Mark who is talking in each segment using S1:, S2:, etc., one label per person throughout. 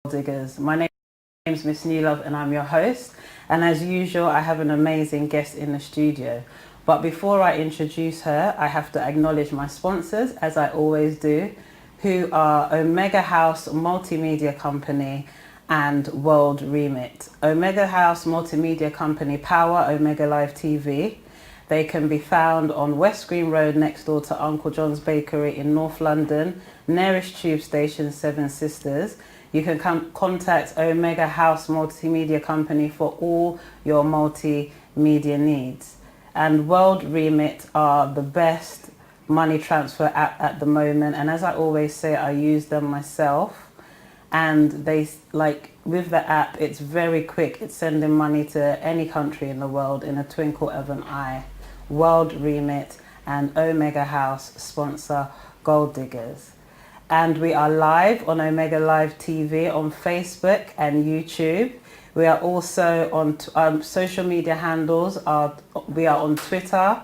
S1: Diggers. My name is Miss Newlove and I'm your host. And as usual, I have an amazing guest in the studio. But before I introduce her, I have to acknowledge my sponsors, as I always do, who are Omega House Multimedia Company and World Remit. Omega House Multimedia Company power Omega Live TV. They can be found on West Green Road next door to Uncle John's Bakery in North London, nearest tube station Seven Sisters. You can contact Omega House Multimedia Company for all your multimedia needs. And World Remit are the best money transfer app at the moment. And as I always say, I use them myself. And they, like, with the app, it's very quick. It's sending money to any country in the world in a twinkle of an eye. World Remit and Omega House sponsor GoalDiggers. And we are live on Omega Live TV on Facebook and YouTube. We are also on social media handles. We are on Twitter,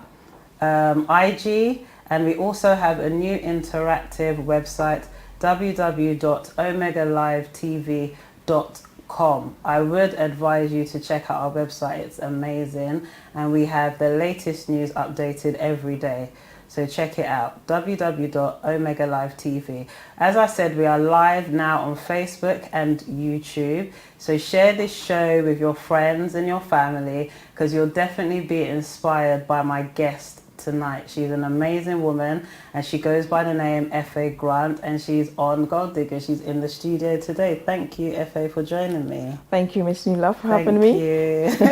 S1: IG, and we also have a new interactive website, www.omegalivetv.com. I would advise you to check out our website. It's amazing, and we have the latest news updated every day. So check it out, www.omegalivetv. As I said, we are live now on Facebook and YouTube. So share this show with your friends and your family, because you'll definitely be inspired by my guest tonight. She's an amazing woman, and she goes by the name Effie Grant, and she's on GoalDiggers. She's in the studio today. Thank you, Effie, for joining me.
S2: Thank you, Miss Newlove, for having me.
S1: Thank you.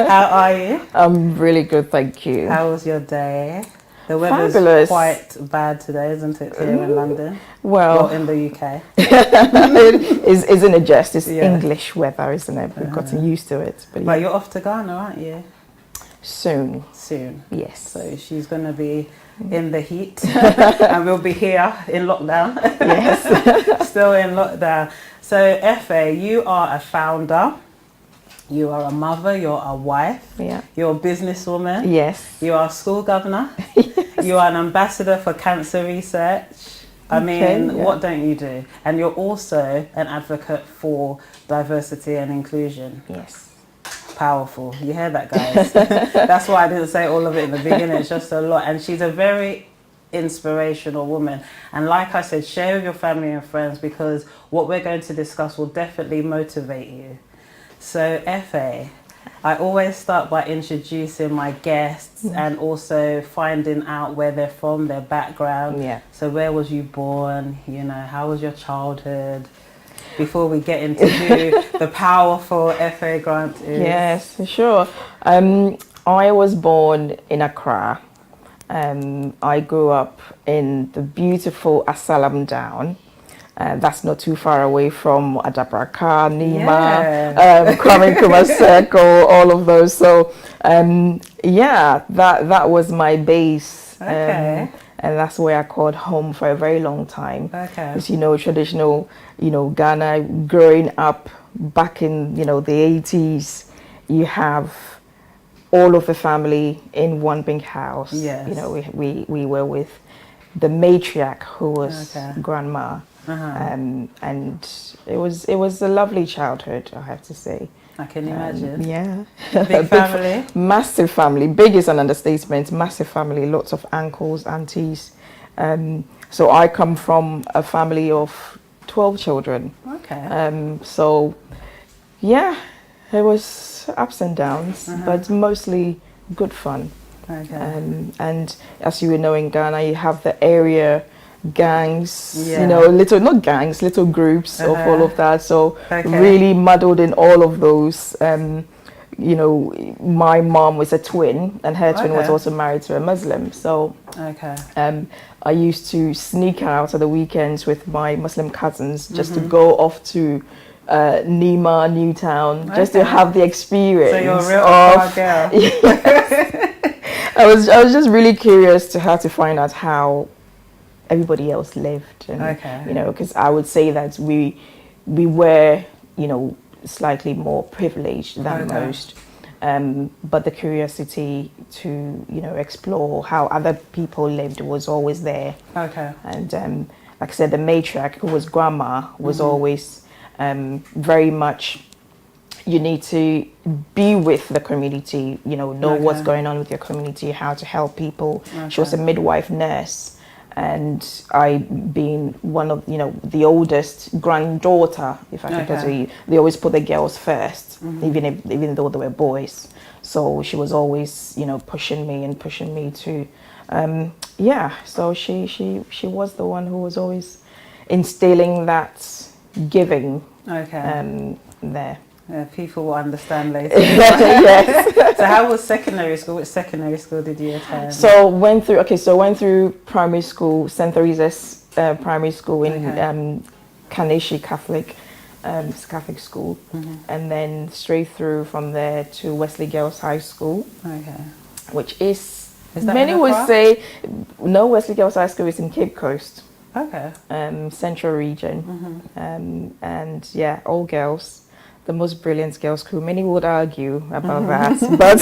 S1: How are you?
S2: I'm really good, thank you.
S1: How was your day? The weather's
S2: Fabulous.
S1: quite bad today, isn't it, here in London?
S2: Well,
S1: in the UK.
S2: it isn't a jest, it's
S1: Yeah.
S2: English weather, isn't it? We've gotten used to it. But
S1: But you're off to Ghana, aren't you?
S2: soon,
S1: Soon.
S2: yes.
S1: So she's going to be in the heat and we'll be here in lockdown.
S2: Yes.
S1: Still in lockdown. So Effie, you are a founder, you are a mother, you're a wife,
S2: Yeah.
S1: you're a businesswoman,
S2: Yes.
S1: you are a school governor, you are an ambassador for cancer research. I mean,
S2: Okay, yeah.
S1: what don't you do? And you're also an advocate for diversity and inclusion.
S2: Yes.
S1: Powerful. You hear that, guys? That's why I didn't say all of it in the beginning. It's just a lot. And she's a very inspirational woman. And like I said, share with your family and friends, because what we're going to discuss will definitely motivate you. So, Effie, I always start by introducing my guests and also finding out where they're from, their background.
S2: Yeah.
S1: So where was you born? You know, how was your childhood? Before we get into who the powerful Effie Grant is.
S2: Yes, for sure. I was born in Accra. I grew up in the beautiful Asalam Down. That's not too far away from Adabraka, Nima, Kwame Nkrumah Circle, all of those. So, yeah, that was my base.
S1: Okay.
S2: And that's where I called home for a very long time.
S1: Okay.
S2: Because, traditional, Ghana, growing up back in, the 80s, you have all of the family in one big house.
S1: Yes.
S2: We were with the matriarch, who was grandma.
S1: Uh-huh.
S2: And it was a lovely childhood, I have to say.
S1: I can imagine.
S2: Yeah.
S1: Big family?
S2: Massive family. Big is an understatement. Massive family. Lots of uncles, aunties. So I come from a family of 12 children.
S1: Okay.
S2: So, yeah, it was ups and downs, but mostly good fun.
S1: Okay.
S2: And as you know, in Ghana, you have the area gangs,
S1: Yeah.
S2: little groups of all of that. So really muddled in all of those. My mom was a twin, and her twin was also married to a Muslim. So I used to sneak out on the weekends with my Muslim cousins just to go off to Nima, Newtown, just to have the experience.
S1: So you're a real Accra girl.
S2: Yes. I was just really curious to find out how everybody else lived, and because I would say that we were slightly more privileged than most, but the curiosity to explore how other people lived was always there. And like I said, the matriarch, who was grandma, was always very much you need to be with the community, know what's going on with your community, how to help people. She was a midwife nurse, and I, being one of, the oldest granddaughter, if I can put it, they always put the girls first, even though they were boys. So she was always, pushing me to, so she was the one who was always instilling that giving there.
S1: Yeah, people will understand later.
S2: Yes.
S1: So how was secondary school? Which secondary school did you attend?
S2: So went through primary school, St. Teresa's primary school in Kaneshi Catholic school, and then straight through from there to Wesley Girls High School, which is many would say no, Wesley Girls High School is in Cape Coast, Central Region, and yeah, all girls. The most brilliant girls school. Many would argue about that, but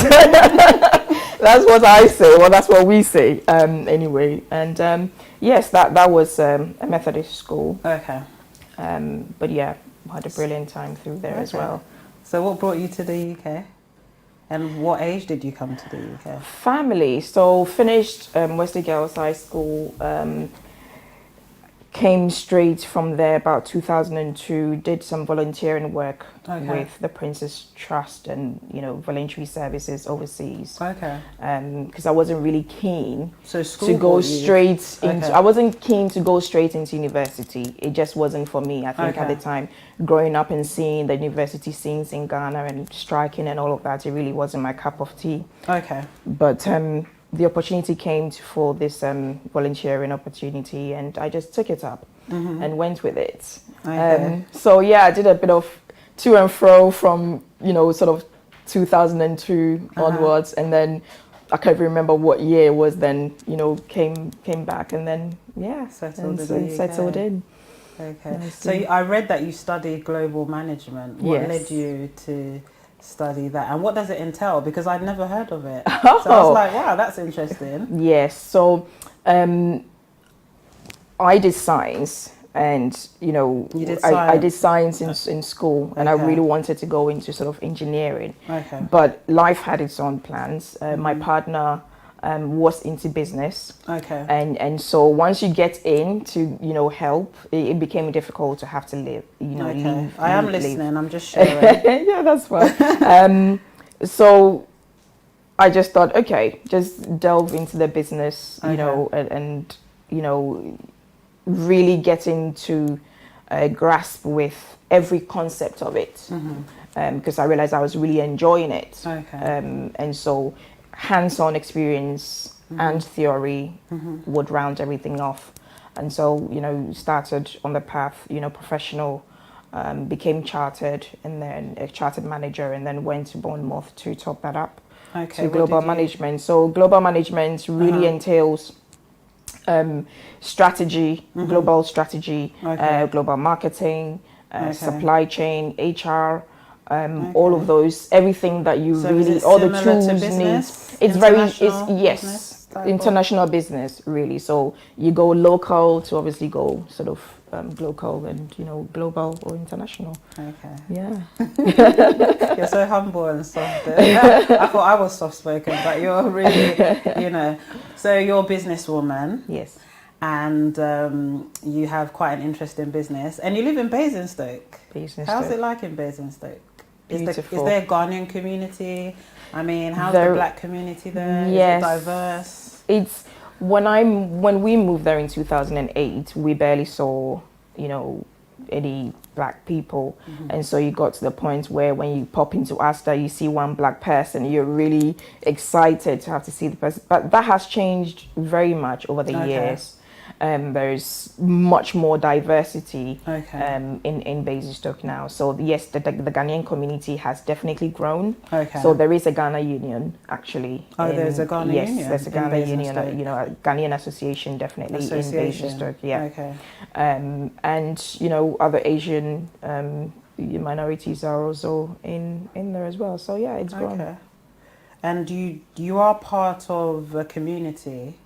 S2: that's what I say. Well, that's what we say anyway. And yes, that was a Methodist school. But yeah, I had a brilliant time through there as well.
S1: So what brought you to the UK? And what age did you come to the UK?
S2: Family. So finished Wesley Girls High School. Came straight from there about 2002, did some volunteering work with the Princess Trust and, voluntary services overseas. Because I wasn't really keen to go straight into, I wasn't keen to go straight into university. It just wasn't for me. I think at the time, growing up and seeing the university scenes in Ghana and striking and all of that, it really wasn't my cup of tea. But the opportunity came for this volunteering opportunity, and I just took it up and went with it. So yeah, I did a bit of to and fro from, sort of 2002 onwards, and then I can't even remember what year it was then, came back, and then settled in.
S1: So I read that you studied global management. What led you to study that, and what does it entail? Because I'd never heard of it. So I was like, wow, that's interesting.
S2: Yes. So I did science, and I did science in school, and I really wanted to go into sort of engineering. But life had its own plans. My partner was into business. And so once you get into, help, it became difficult to have to live, leave.
S1: I am listening, I'm just sharing.
S2: Yeah, that's fine. So I just thought, okay, just delve into the business, and really getting to grasp with every concept of it. Because I realized I was really enjoying it. And so hands-on experience and theory would round everything off. And so, started on the path, professional, became chartered, and then a chartered manager, and then went to Bournemouth to top that up to global management. So global management really entails strategy, global strategy, global marketing, supply chain, HR, all of those, everything that you really, all the tools need. It's international business, really. So you go local to obviously go sort of local, and global or international. Yeah.
S1: You're so humble and soft. I thought I was soft spoken, but you're really, So you're a businesswoman.
S2: Yes.
S1: And you have quite an interesting business, and you live in Basingstoke. How's it like in Basingstoke? Is there a Ghanaian community? I mean, how's the black community there?
S2: Yes.
S1: Is it diverse?
S2: It's when we moved there in 2008, we barely saw, any black people. And so you got to the point where when you pop into Asda, you see one black person, you're really excited to have to see the person. But that has changed very much over the years. There's much more diversity in Basingstoke now. So yes, the Ghanaian community has definitely grown. So there is a Ghana Union actually.
S1: There's a Ghana Union.
S2: Yes, there's a Ghana Union. A Ghanaian association definitely in Basingstoke. Yeah. And other Asian minorities are also in there as well. So yeah, it's grown.
S1: And you are part of a community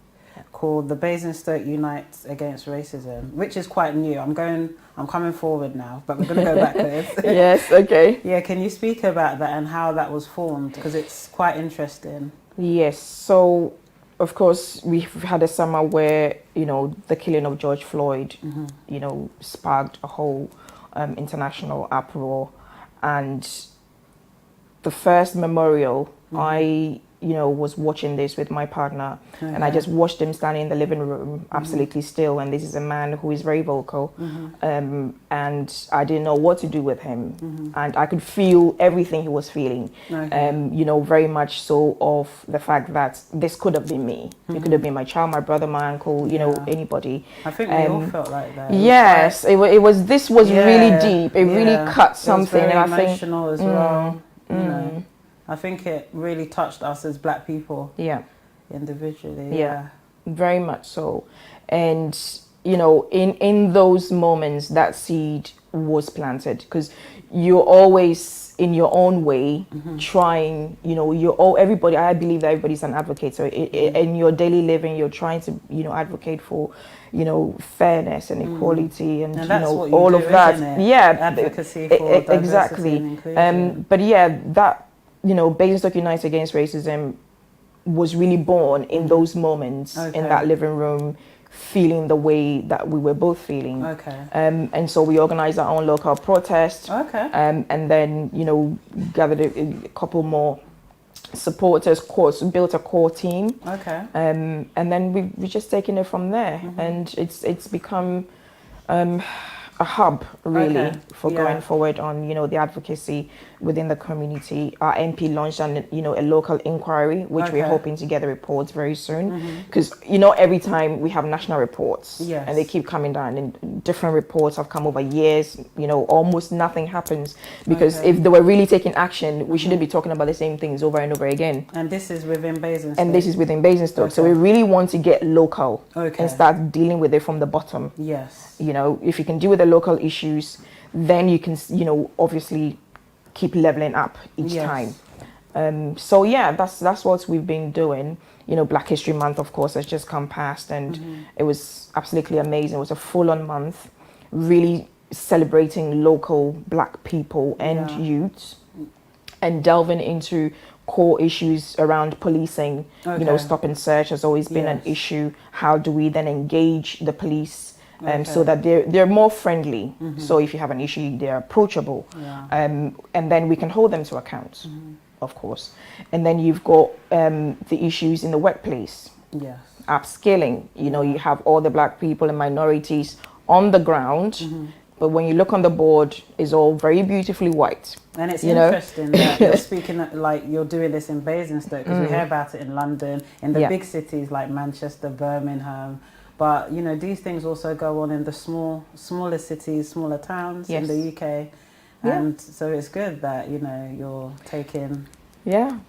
S1: called the Basingstoke Unites Against Racism, which is quite new. I'm coming forward now, but we're going to go backwards.
S2: Yes, okay.
S1: Yeah, can you speak about that and how that was formed? Because it's quite interesting.
S2: Yes, so of course we've had a summer where, the killing of George Floyd, sparked a whole international uproar. And the first memorial, I was watching this with my partner, and I just watched him standing in the living room, absolutely still. And this is a man who is very vocal, and I didn't know what to do with him, and I could feel everything he was feeling. Very much so of the fact that this could have been me. It could have been my child, my brother, my uncle, anybody.
S1: I think we all felt like that.
S2: Yes, it was. This was really deep. It really cut something,
S1: it was very
S2: and I think
S1: emotional as well. I think it really touched us as Black people.
S2: Yeah.
S1: Individually.
S2: Yeah. Very much so. And in those moments that seed was planted, because you're always in your own way trying, everybody, I believe that everybody's an advocate. So in your daily living, you're trying to, advocate for, fairness and equality and
S1: that's what you
S2: all
S1: do,
S2: of that.
S1: isn't it?
S2: Yeah.
S1: Advocacy for diversity
S2: exactly.
S1: and inclusion.
S2: But yeah, that, Basingstoke United Against Racism was really born in those moments in that living room, feeling the way that we were both feeling. And so we organized our own local protest. And then, gathered a couple more supporters, built a core team. And then we just taken it from there. And it's become a hub really for going forward on the advocacy within the community. Our MP launched a local inquiry, which we're hoping to get the reports very soon, because every time we have national reports and they keep coming down, and different reports have come over years, almost nothing happens, because if they were really taking action, we shouldn't be talking about the same things over and over again.
S1: And this is within Basingstoke.
S2: So we really want to get local and start dealing with it from the bottom. If you can deal with the local issues, then you can, obviously keep leveling up each time. So yeah, that's what we've been doing. Black History Month, of course, has just come past, and it was absolutely amazing. It was a full-on month, really celebrating local Black people and youths, and delving into core issues around policing. Stop and search has always been an issue. How do we then engage the police? So that they're more friendly. So if you have an issue, they're approachable. And then we can hold them to account, of course. And then you've got the issues in the workplace. Upskilling. You have all the Black people and minorities on the ground, but when you look on the board, it's all very beautifully white.
S1: And it's interesting that you're speaking like you're doing this in Basingstoke, because we hear about it in London, in the big cities like Manchester, Birmingham. But, these things also go on in the smaller cities, smaller towns in the UK. And so it's good that, you're taking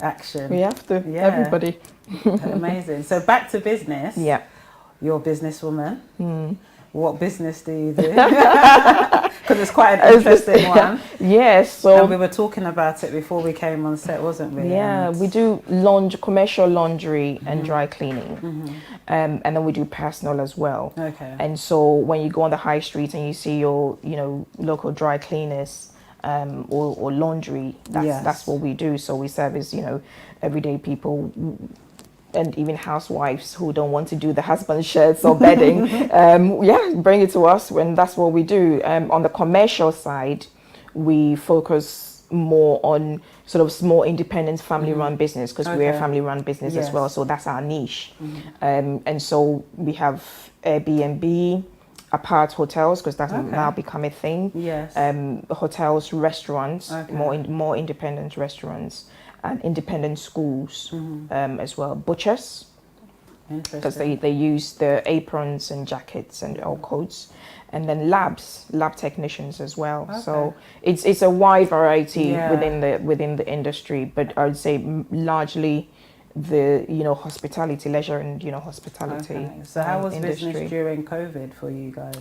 S1: action.
S2: We have to, everybody.
S1: Amazing. So back to business. You're a businesswoman. What business do you do? Because it's quite an interesting one.
S2: So
S1: and we were talking about it before we came on set, wasn't we?
S2: We do commercial laundry and dry cleaning, and then we do personal as well. And so when you go on the high street and you see your local dry cleaners or laundry, that's what we do. So we service everyday people, and even housewives who don't want to do the husband's shirts or bedding, bring it to us, and that's what we do. On the commercial side, we focus more on sort of small independent family-run business, because we're a family-run business as well, so that's our niche. And so we have Airbnb, apart hotels, because that's now become a thing. Hotels, restaurants, more independent restaurants, and independent schools as well. Butchers, because they use the aprons and jackets and all coats, and then lab technicians as well. So it's a wide variety within the industry, but I would say largely the hospitality, leisure and hospitality.
S1: So how was
S2: industry.
S1: Business during COVID for you guys?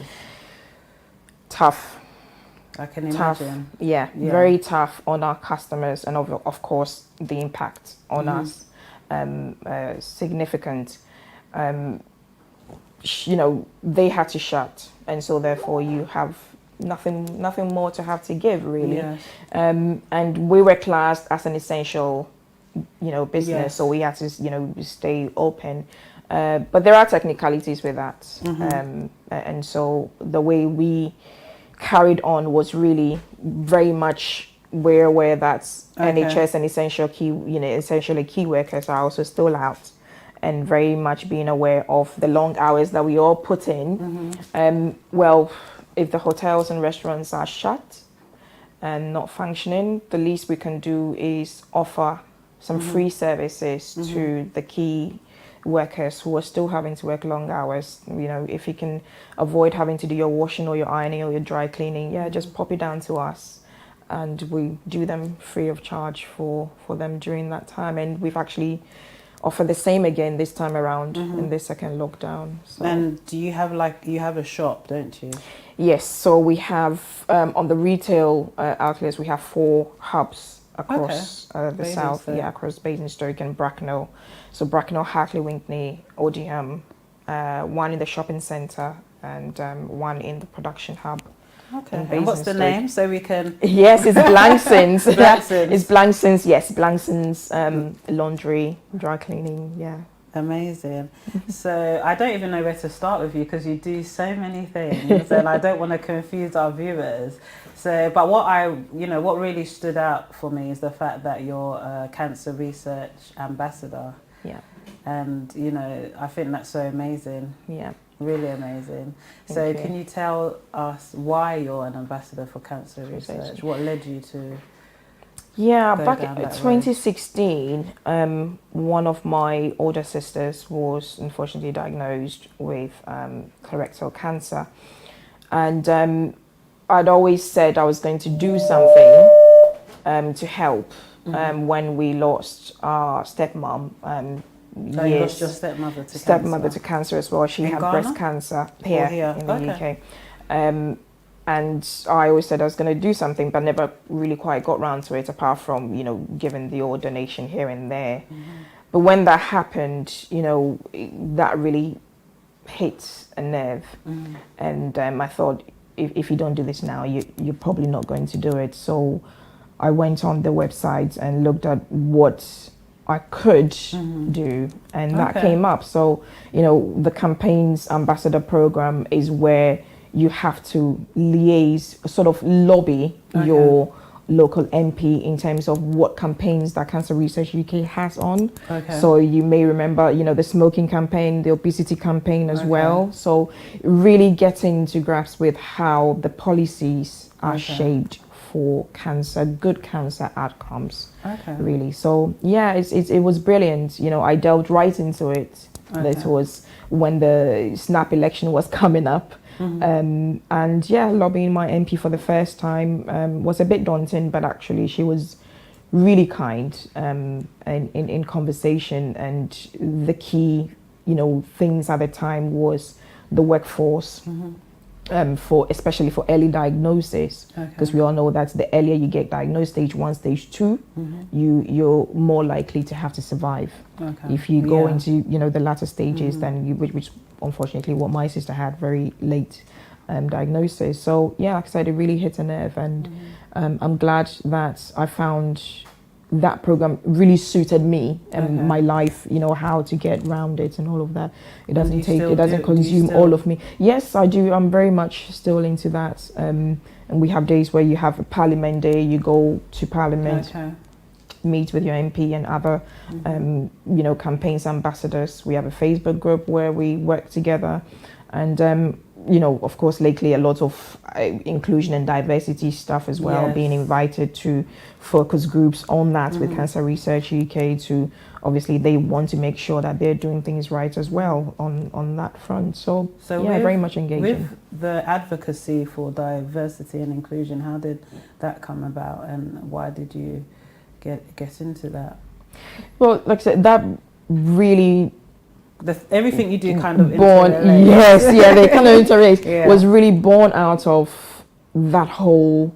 S2: Tough.
S1: I can imagine.
S2: Very tough on our customers, and of course the impact on us significant. they had to shut, and so therefore you have nothing more to have to give, really.
S1: Yes.
S2: And we were classed as an essential, business,
S1: Yes.
S2: so we had to, stay open. But there are technicalities with that, and so the way we carried on was really very much we're aware that NHS and essentially key workers are also still out, and very much being aware of the long hours that we all put in. Well, if the hotels and restaurants are shut and not functioning, the least we can do is offer some free services to the key workers who are still having to work long hours. If you can avoid having to do your washing or your ironing or your dry cleaning, just pop it down to us, and we do them free of charge for them during that time. And we've actually offered the same again this time around in this second lockdown. So.
S1: And do you have you have a shop, don't you?
S2: Yes, so we have on the retail outlets, we have 4 hubs across the south, across Basingstoke and Bracknell. So Bracknell, Hartley, Winkney, Odiham, one in the shopping centre, and one in the production hub.
S1: Okay. And what's the name, so we can?
S2: Yes, it's Blangson's.
S1: Blangson's.
S2: It's Blangson's. Yes, Blangson's laundry, dry cleaning. Yeah.
S1: Amazing. So I don't even know where to start with you, because you do so many things, and I don't want to confuse our viewers. So, but what really stood out for me is the fact that you're a cancer research ambassador.
S2: Yeah.
S1: And I think that's so amazing.
S2: Yeah.
S1: Really amazing. So can you tell us why you're an ambassador for cancer research? What led you to?
S2: Yeah, back in 2016, one of my older sisters was unfortunately diagnosed with colorectal cancer. And I'd always said I was going to do something to help when we lost our stepmom.
S1: So you lost your stepmother to cancer
S2: as well. She had
S1: Ghana?
S2: breast cancer here in the
S1: Okay.
S2: UK. And I always said I was going to do something, but never really quite got round to it, apart from, giving the odd donation here and there. But when that happened, that really hit a nerve. And I thought, if you don't do this now, you're probably not going to do it. So I went on the website and looked at what I could do, and that came up. So, the campaign's ambassador program is where you have to liaise, sort of lobby your local MP in terms of what campaigns that Cancer Research UK has on. So you may remember, the smoking campaign, the obesity campaign as well. So really getting to grasp with how the policies are shaped for cancer, good cancer outcomes, really. So it was brilliant. I delved right into it. That was when the snap election was coming up. And lobbying my MP for the first time was a bit daunting, but actually she was really kind in conversation. And the key, things at the time was the workforce. Especially for early diagnosis, because we all know that the earlier you get diagnosed, stage 1, stage 2, you're more likely to have to survive. If you go into the latter stages, then which unfortunately what my sister had, very late diagnosis. So like I said, it really hit a nerve, and I'm glad that I found that program really suited me and my life, how to get around it and all of that. It doesn't consume all of me. Yes, I do. I'm very much still into that. And we have days where you have a Parliament Day, you go to Parliament, meet with your MP and other, campaigns ambassadors. We have a Facebook group where we work together. And, of course, lately a lot of inclusion and diversity stuff as well, being invited to focus groups on that with Cancer Research UK to, obviously, they want to make sure that they're doing things right as well on that front. So very much engaging.
S1: With the advocacy for diversity and inclusion, how did that come about, and why did you get into that?
S2: Well, like I said, that really...
S1: everything you do kind of
S2: interrelates. Yes, they kind of interrelate. Was really born out of that whole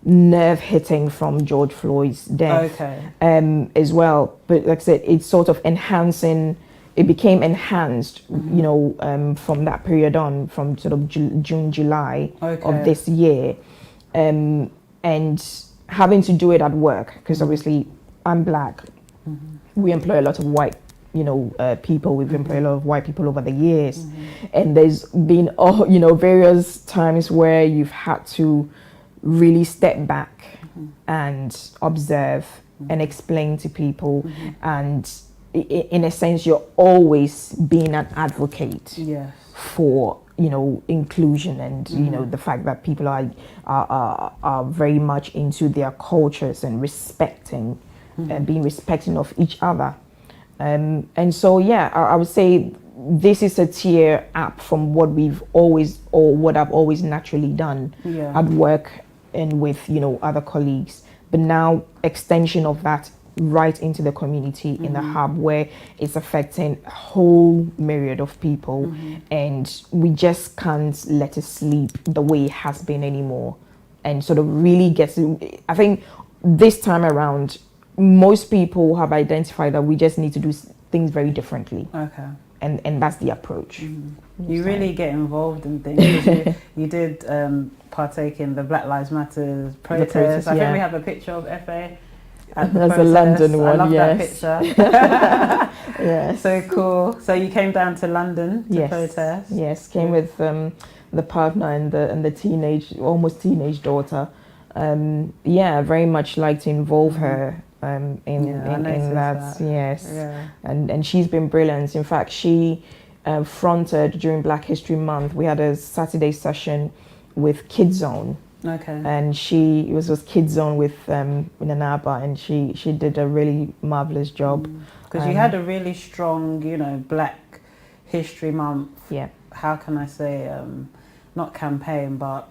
S2: nerve hitting from George Floyd's death as well. But like I said, it's sort of enhancing it became enhanced, from that period on, from sort of June, July of this year, and having to do it at work, because obviously I'm Black. We employ a lot of white, people. We've employed a lot of white people over the years, and there's been, various times where you've had to really step back and observe and explain to people, and in a sense, you're always being an advocate for inclusion, and the fact that people are very much into their cultures and respecting and being respecting of each other. And so, I would say this is a tier up from what we've always, or what I've always naturally done at work and with other colleagues, but now extension of that right into the community in the hub, where it's affecting a whole myriad of people, and we just can't let it sleep the way it has been anymore, and sort of really gets. I think this time around, most people have identified that we just need to do things very differently.
S1: Okay.
S2: And that's the approach.
S1: You really get involved in things. you did partake in the Black Lives Matter protest. I think we have a picture of FA.
S2: That's a London one.
S1: I love that picture.
S2: Yes.
S1: So cool. So you came down to London to protest.
S2: Yes, came with the partner and the almost teenage daughter. Very much like to involve her in that. Yes. Yeah. And she's been brilliant. In fact, she fronted during Black History Month. We had a Saturday session with Kids Zone.
S1: Okay.
S2: And it was Kids Zone with Nanaba, and she did a really marvelous job.
S1: Because you had a really strong, Black History Month.
S2: Yeah.
S1: How can I say, not campaign, but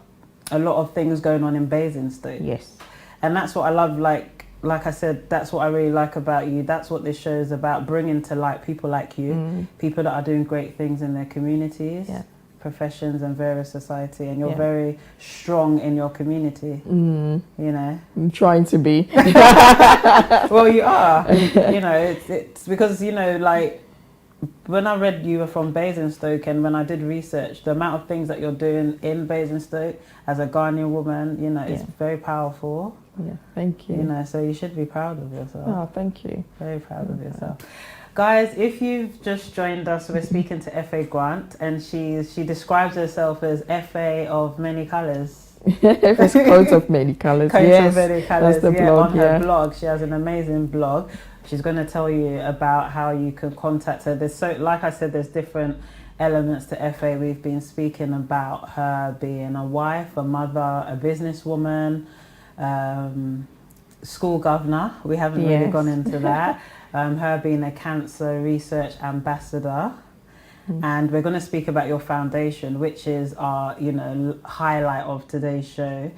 S1: a lot of things going on in Basingstoke.
S2: Yes.
S1: And that's what I love. Like I said, that's what I really like about you. That's what this show is about, bringing to light people like you, people that are doing great things in their communities. Yeah. Professions and various society, and you're very strong in your community.
S2: I'm trying to be.
S1: Well, you are. It's because when I read you were from Basingstoke, and when I did research, the amount of things that you're doing in Basingstoke as a Ghanaian woman, it's very powerful.
S2: Yeah, thank you.
S1: So you should be proud of yourself.
S2: Oh, thank you.
S1: Very proud of yourself. Guys, if you've just joined us, we're speaking to Effie Grant, and she describes herself as FA of many colours.
S2: It's coat of many colours.
S1: Coat of many colours.
S2: That's the blog,
S1: on her blog. She has an amazing blog. She's going to tell you about how you can contact her. Like I said, there's different elements to FA. We've been speaking about her being a wife, a mother, a businesswoman, school governor. We haven't really gone into that. Her being a cancer research ambassador. And we're going to speak about your foundation, which is our, highlight of today's show.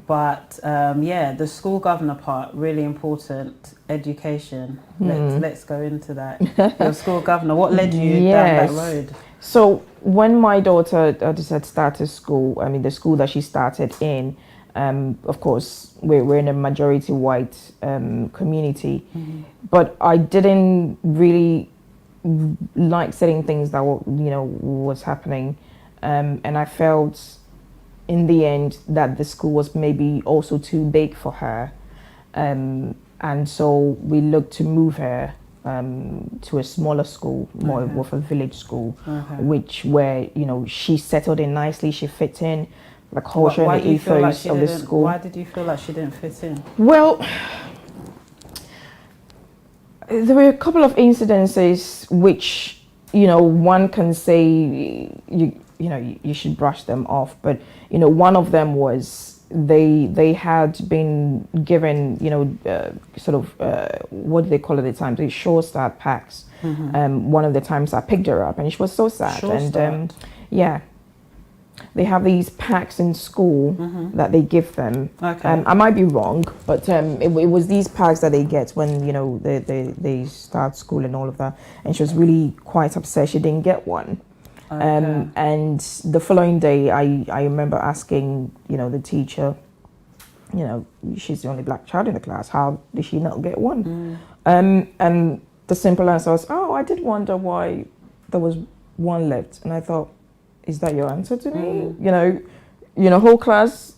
S1: But the school governor part, really important. Education. Let's go into that. Your school governor, what led you down that road?
S2: So when my daughter had started school, the school that she started in, of course, we're in a majority white community, but I didn't really like certain things that was happening, and I felt in the end that the school was maybe also too big for her, and so we looked to move her to a smaller school, more of a village school, where she settled in nicely, she fit in. The culture and the ethos of the school.
S1: Why did you feel like she didn't fit in?
S2: Well, there were a couple of incidences which, one can say you should brush them off, but one of them was they had been given what do they call it at the time? The Sure Start packs. One of the times I picked her up, and she was so sad.
S1: Sure Start.
S2: They have these packs in school that they give them. Okay. I might be wrong, but it was these packs that they get when they start school and all of that. And she was really quite upset she didn't get one. Okay. And the following day, I remember asking the teacher, she's the only Black child in the class. How did she not get one? And the simple answer was, oh, I did wonder why there was one left. And I thought, is that your answer to me? Whole class,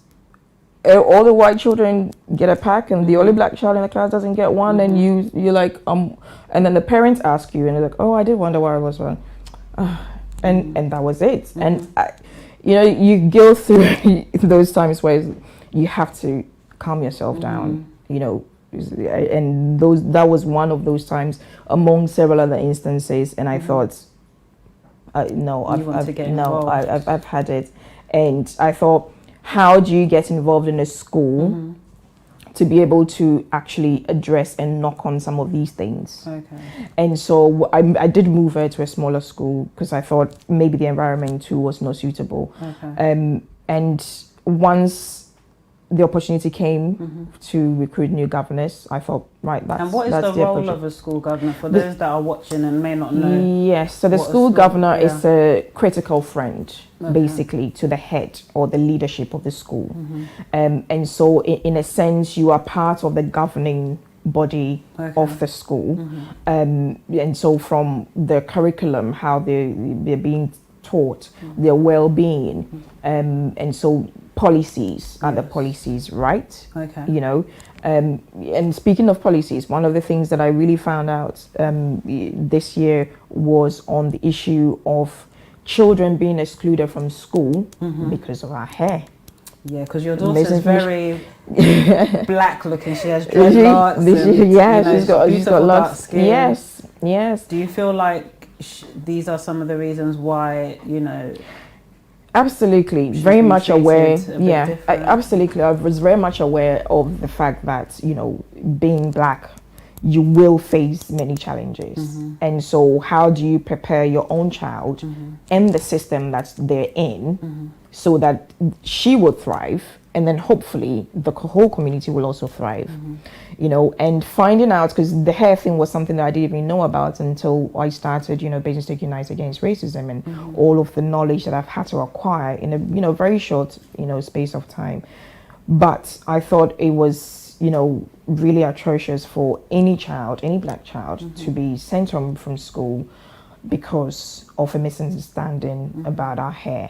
S2: all the white children get a pack and the only black child in the class doesn't get one. And you're like, and then the parents ask you and you're like, oh, I did wonder why I was one. And that was it. And you go through those times where you have to calm yourself down, and that was one of those times among several other instances. And I thought, I've had it. And I thought, how do you get involved in a school to be able to actually address and knock on some of these things?
S1: Okay.
S2: And so I did move her to a smaller school because I thought maybe the environment too was not suitable.
S1: Okay.
S2: And once the opportunity came to recruit new governors, I thought, right, that's...
S1: And what is the role of a school governor for those that are watching and may not know?
S2: Yes, so the school governor is a critical friend, basically, to the head or the leadership of the school. And so in a sense, you are part of the governing body of the school. And so from the curriculum, how they're being taught, their well-being, and so policies are the policies, right?
S1: Okay.
S2: And speaking of policies, one of the things that I really found out this year was on the issue of children being excluded from school because of our hair.
S1: Yeah, because your daughter's very black looking. She has dreadlocks.
S2: She's got lots. Skin. Yes.
S1: Do you feel like these are some of the reasons why,
S2: Absolutely, very much aware. Yeah, absolutely. I was very much aware of the fact that, being black, you will face many challenges. And so how do you prepare your own child and the system that they're in so that she will thrive, and then hopefully the whole community will also thrive? And finding out, because the hair thing was something that I didn't even know about until I started, Business Take Unite Against Racism, and all of the knowledge that I've had to acquire in a very short, space of time. But I thought it was, really atrocious for any child, any black child, to be sent home from school because of a misunderstanding about our hair.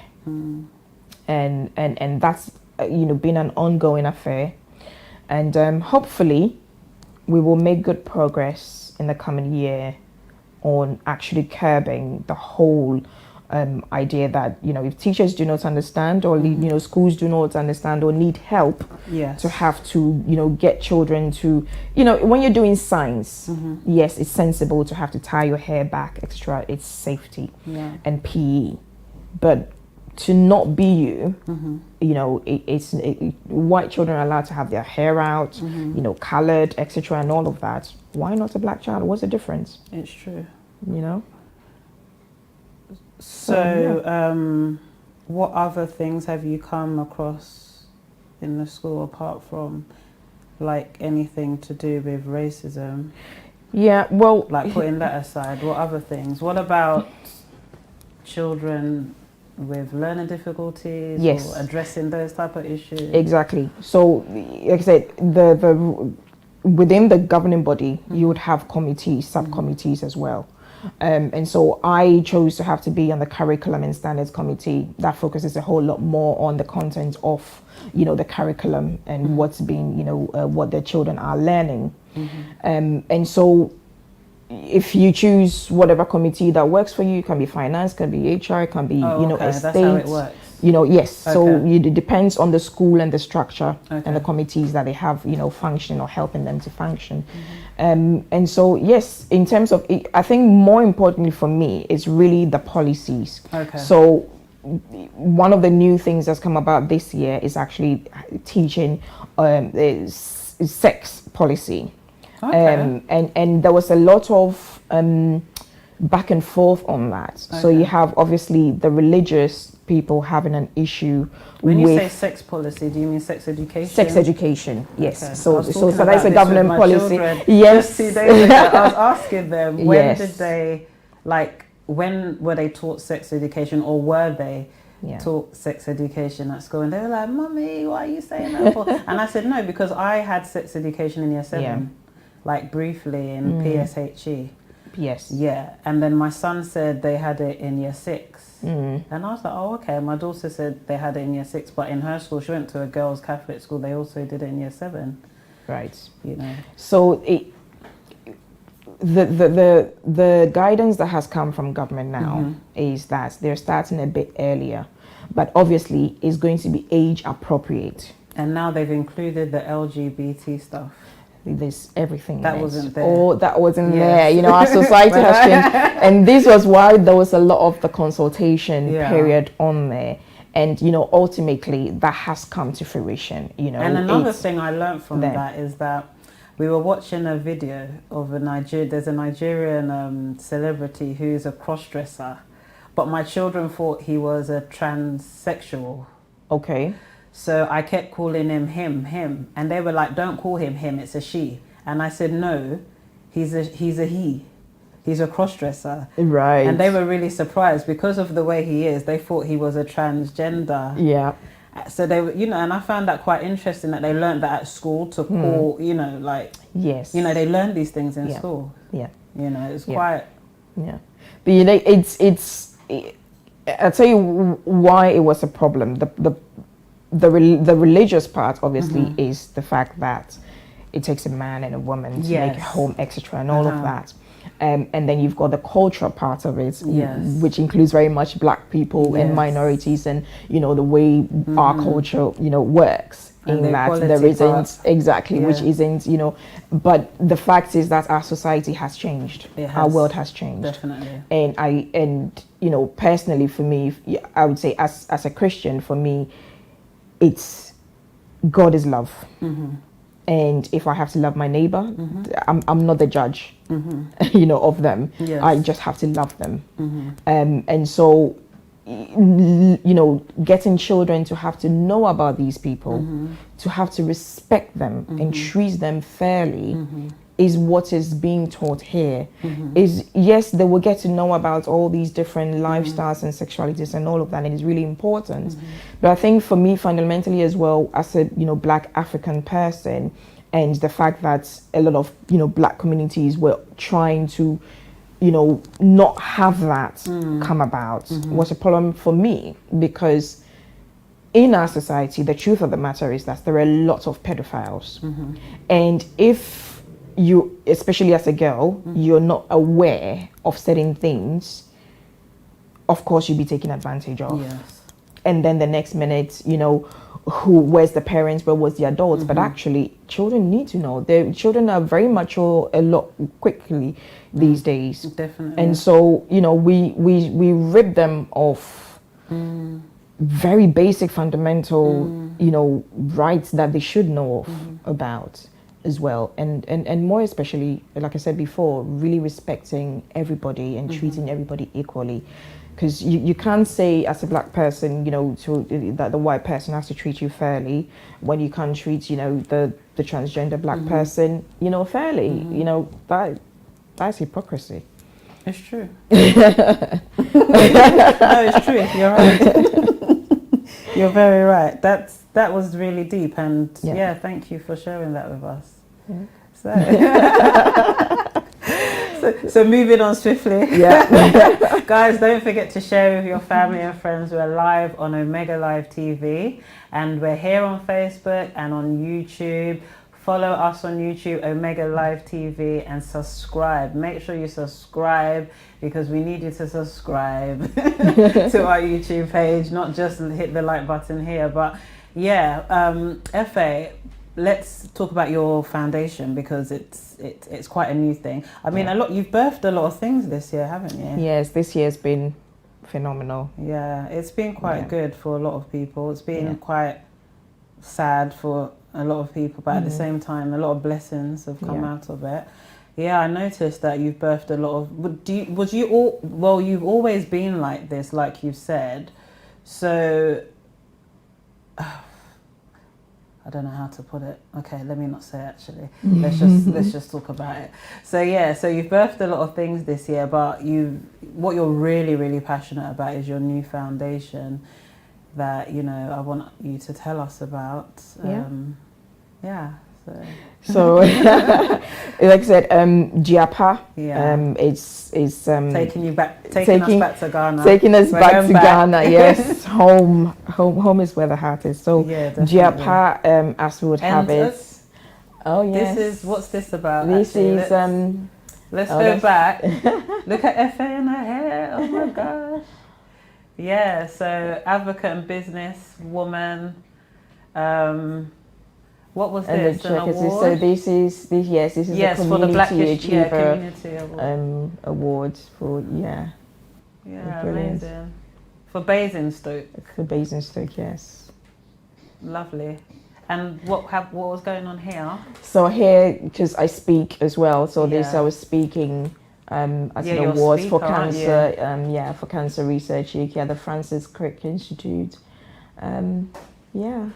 S2: And that's, been an ongoing affair. And hopefully we will make good progress in the coming year on actually curbing the whole idea that, if teachers do not understand or, schools do not understand or need help to have to, get children to, when you're doing science, yes, it's sensible to have to tie your hair back extra. It's safety and PE. But to not be you, white children are allowed to have their hair out, colored, etc., and all of that. Why not a black child? What's the difference?
S1: It's true. So, what other things have you come across in the school apart from, like, anything to do with racism?
S2: Yeah, well,
S1: like, putting that aside, what other things? What about children with learning difficulties?
S2: Yes.
S1: Or addressing those type of issues?
S2: Exactly. So, like I said, the within the governing body, you would have committees, subcommittees as well. And so I chose to have to be on the curriculum and standards committee that focuses a whole lot more on the content of, the curriculum and what's being, what the children are learning. And so if you choose whatever committee that works for you, it can be finance, can be HR, it can be, estate.
S1: That's how it works.
S2: Yes.
S1: Okay.
S2: So it depends on the school and the structure and the committees that they have, functioning or helping them to function. And so, yes, in terms of, I think more importantly for me, it's really the policies.
S1: Okay.
S2: So one of the new things that's come about this year is actually teaching sex policy.
S1: Okay.
S2: And there was a lot of back and forth on that. Okay. So you have obviously the religious people having an issue
S1: when you say sex policy, do you mean sex education?
S2: Sex education, yes.
S1: Okay.
S2: So that's a government policy. Yes.
S1: Just 2 days ago, I was asking them when did they, when were they taught sex education, or were they taught sex education at school? And they were like, "Mummy, why are you saying that for?" And I said, "No, because I had sex education in year 7, like briefly in PSHE."
S2: Yes.
S1: Yeah, and then my son said they had it in year 6. And I was like, oh, okay. My daughter said they had it in year 6, but in her school, she went to a girls' Catholic school, they also did it in year 7.
S2: Right.
S1: You know.
S2: So the guidance that has come from government now is that they're starting a bit earlier, but obviously it's going to be age appropriate.
S1: And now they've included the LGBT stuff.
S2: There's everything
S1: that
S2: in
S1: wasn't
S2: it.
S1: there.
S2: Oh, that wasn't there. You know, our society has changed, and this was why there was a lot of the consultation period on there. And you know, ultimately, that has come to fruition. You know,
S1: and another thing I learned from that is that we were watching a video of there's a Nigerian celebrity who's a cross-dresser, but my children thought he was a transsexual.
S2: Okay.
S1: So I kept calling him, and they were like, "Don't call him, it's a she." And I said, "No, he's a he. He's a cross-dresser."
S2: Right.
S1: And they were really surprised because of the way he is. They thought he was a transgender.
S2: Yeah.
S1: So they were, you know, and I found that quite interesting that they learned that at school to call, you know, like,
S2: yes,
S1: you know, they learned these things in school.
S2: Yeah.
S1: You know, it's quite.
S2: Yeah. But you know, I'll tell you why it was a problem. The religious part obviously is the fact that it takes a man and a woman to make a home, etc., and all of that. And then you've got the cultural part of it, which includes very much black people and minorities, and you know the way our culture, you know, works. And in that there isn't which isn't, you know, but the fact is that our society has changed, our world has changed,
S1: definitely.
S2: And you know, personally for me, I would say as a Christian, for me, it's God is love. And if I have to love my neighbor, I'm not the judge, you know, of them. I just have to love them. And so, you know, getting children to have to know about these people, to have to respect them and treat them fairly is what is being taught here. Is yes, they will get to know about all these different lifestyles and sexualities and all of that, and it's really important. But I think for me, fundamentally as well, as a, you know, black African person, and the fact that a lot of, you know, black communities were trying to, you know, not have that come about was a problem for me, because in our society, the truth of the matter is that there are lots of pedophiles, and if you, especially as a girl, you're not aware of certain things, of course you'll be taken advantage of. And then the next minute, you know, where's the parents, where was the adults? But actually, children need to know. Children are very mature a lot quickly these days.
S1: Definitely.
S2: And so, you know, we rip them of very basic, fundamental, you know, rights that they should know of about as well, and more especially, like I said before, really respecting everybody and treating everybody equally, because you can't say as a black person, you know, that the white person has to treat you fairly when you can't treat, you know, the transgender black person, you know, fairly. You know, that's hypocrisy.
S1: It's true. No, it's true. You're right. You're very right. That was really deep, and thank you for sharing that with us. So moving on swiftly. Guys, don't forget to share with your family and friends. We're live on Omega Live TV, and we're here on Facebook and on YouTube. Follow us on YouTube, Omega Live TV, and subscribe. Make sure you subscribe, because we need you to subscribe to our YouTube page, not just hit the like button here. But Effie, let's talk about your foundation, because it's quite a new thing. I mean, you've birthed a lot of things this year, haven't you?
S2: Yes, this year's been phenomenal. Yeah,
S1: it's been quite good for a lot of people. It's been quite sad for a lot of people, but at the same time, a lot of blessings have come out of it. I noticed that you've birthed a lot of. You've always been like this, like you've said. So I don't know how to put it. Okay, let me not say it, actually. Let's just talk about it. So you've birthed a lot of things this year, but what you're really, really passionate about is your new foundation that, you know, I want you to tell us about.
S2: So, like I said, Giapa,
S1: Yeah.
S2: it's
S1: Taking us back to Ghana.
S2: taking us
S1: We're
S2: back
S1: going
S2: to Ghana. Yes, home is where the heart is. So,
S1: Yeah, definitely.
S2: Giapa, as we would have
S1: And
S2: it. Oh yes.
S1: what's this about?
S2: This
S1: actually?
S2: is
S1: Let's
S2: oh,
S1: go back. Look at Effie in her hair. Oh my gosh. Yeah, so advocate and business woman. What was
S2: and
S1: this?
S2: the
S1: An
S2: check is
S1: award?
S2: so this is
S1: Yes,
S2: the
S1: for the
S2: community
S1: Blackish
S2: achiever
S1: community award.
S2: award for
S1: Yeah,
S2: brilliant.
S1: amazing. For Basingstoke.
S2: For Basingstoke, yes.
S1: Lovely. And what was going on here?
S2: So here, because I speak as well, so this
S1: Yeah.
S2: I was speaking as an
S1: you're a
S2: awards for
S1: speaker, aren't you?
S2: cancer, for cancer research UK at the Francis Crick Institute. Yeah.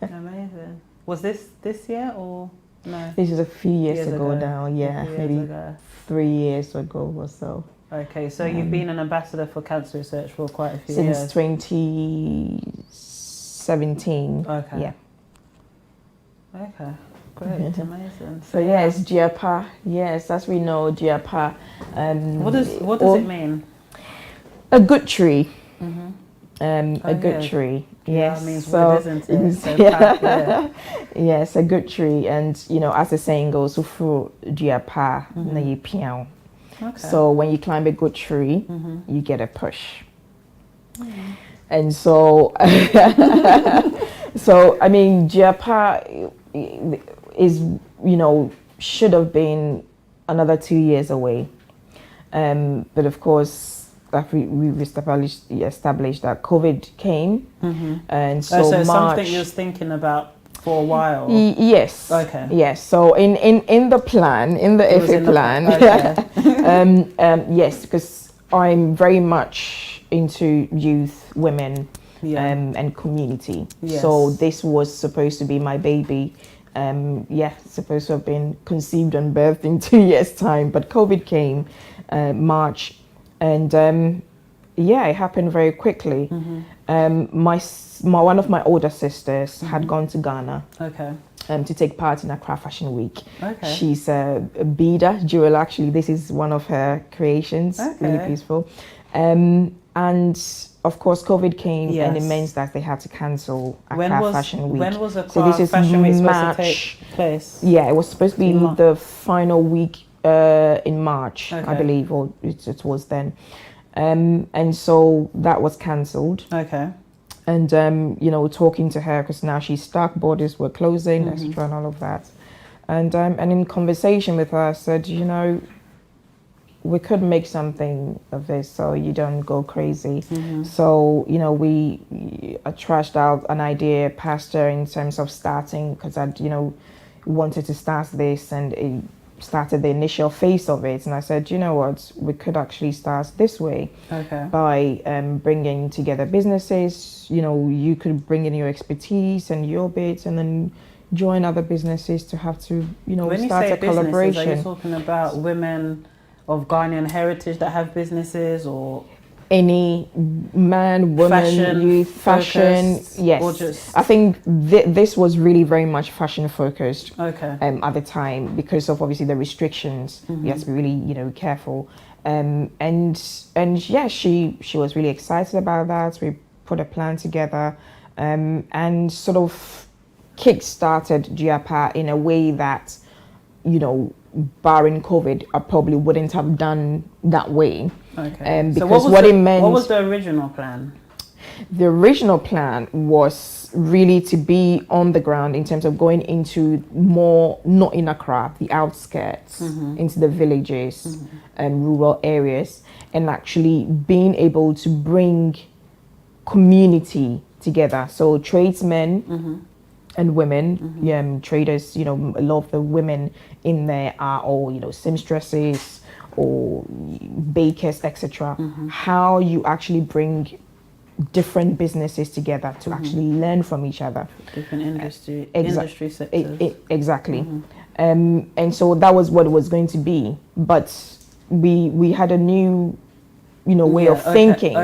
S1: Amazing. Was this year or no?
S2: This is a few years ago now,
S1: A
S2: yeah,
S1: few years
S2: maybe
S1: ago.
S2: 3 years ago or so.
S1: Okay, so you've been an ambassador for cancer research for quite a few
S2: Since
S1: years.
S2: 2017.
S1: Okay.
S2: Yeah.
S1: Okay, great, amazing.
S2: So yes, Giapa. Yes, as we know, Giapa.
S1: What does it mean?
S2: A good tree.
S1: Mm-hmm.
S2: A good tree. Yes.
S1: That means
S2: so,
S1: wood, isn't it? So
S2: yeah. Yes, a good tree, and as the saying goes, "Ufu Giapa na yipiao."
S1: Okay.
S2: So when you climb a good tree, you get a push. And so, so I mean, Giapa is should have been another 2 years away, but of course, we established that COVID came, and so
S1: so
S2: March,
S1: something you was thinking about for a while.
S2: Yes.
S1: Okay.
S2: Yes. So in the plan, in the Effie plan,
S1: Okay.
S2: yes, because I'm very much into youth, women, and community.
S1: Yes.
S2: So this was supposed to be my baby. Supposed to have been conceived and birthed in 2 years' time, but COVID came, March, and it happened very quickly. One of my older sisters had gone to Ghana.
S1: Okay.
S2: To take part in Accra Fashion Week.
S1: Okay.
S2: She's a beader, jewel. Actually, this is one of her creations.
S1: Okay.
S2: Really beautiful. And of course, COVID came, and it meant that they had to cancel Accra Fashion Week.
S1: When was Accra
S2: so this is
S1: Fashion Week supposed
S2: March.
S1: to take place?
S2: Yeah, it was supposed to be the final week in March,
S1: Okay.
S2: I believe, or it was then. And so that was cancelled.
S1: Okay.
S2: And talking to her, because now she's stuck, borders were closing, etc., and all of that. And in conversation with her, I said, we could make something of this, so you don't go crazy. So we trashed out an idea past her in terms of starting, because I'd wanted to start this, and it started the initial phase of it, and I said, you know what, we could actually start this way.
S1: Okay.
S2: By bringing together businesses. You could bring in your expertise and your bits, and then join other businesses to have to
S1: when
S2: start
S1: you say
S2: a collaboration.
S1: Are you talking about women of Ghanaian heritage that have businesses, or
S2: any man, woman, youth, fashion?
S1: focused,
S2: Yes,
S1: or just...
S2: I think this was really very much fashion focused.
S1: Okay.
S2: At the time, because of obviously the restrictions, you have to be really careful. And yeah, she was really excited about that. We put a plan together, and sort of kick-started Giapa in a way that barring COVID, I probably wouldn't have done that way.
S1: Okay.
S2: Because
S1: so
S2: what it meant.
S1: What was the original plan?
S2: The original plan was really to be on the ground in terms of going into more, not in Accra, the outskirts, into the villages and rural areas, and actually being able to bring community together. So tradesmen and women, traders, a lot of the women in there are all, seamstresses or bakers, etc. How you actually bring different businesses together to actually learn from each other.
S1: Different industry sectors.
S2: Exactly. And so that was what it was going to be. But we had a new, way of thinking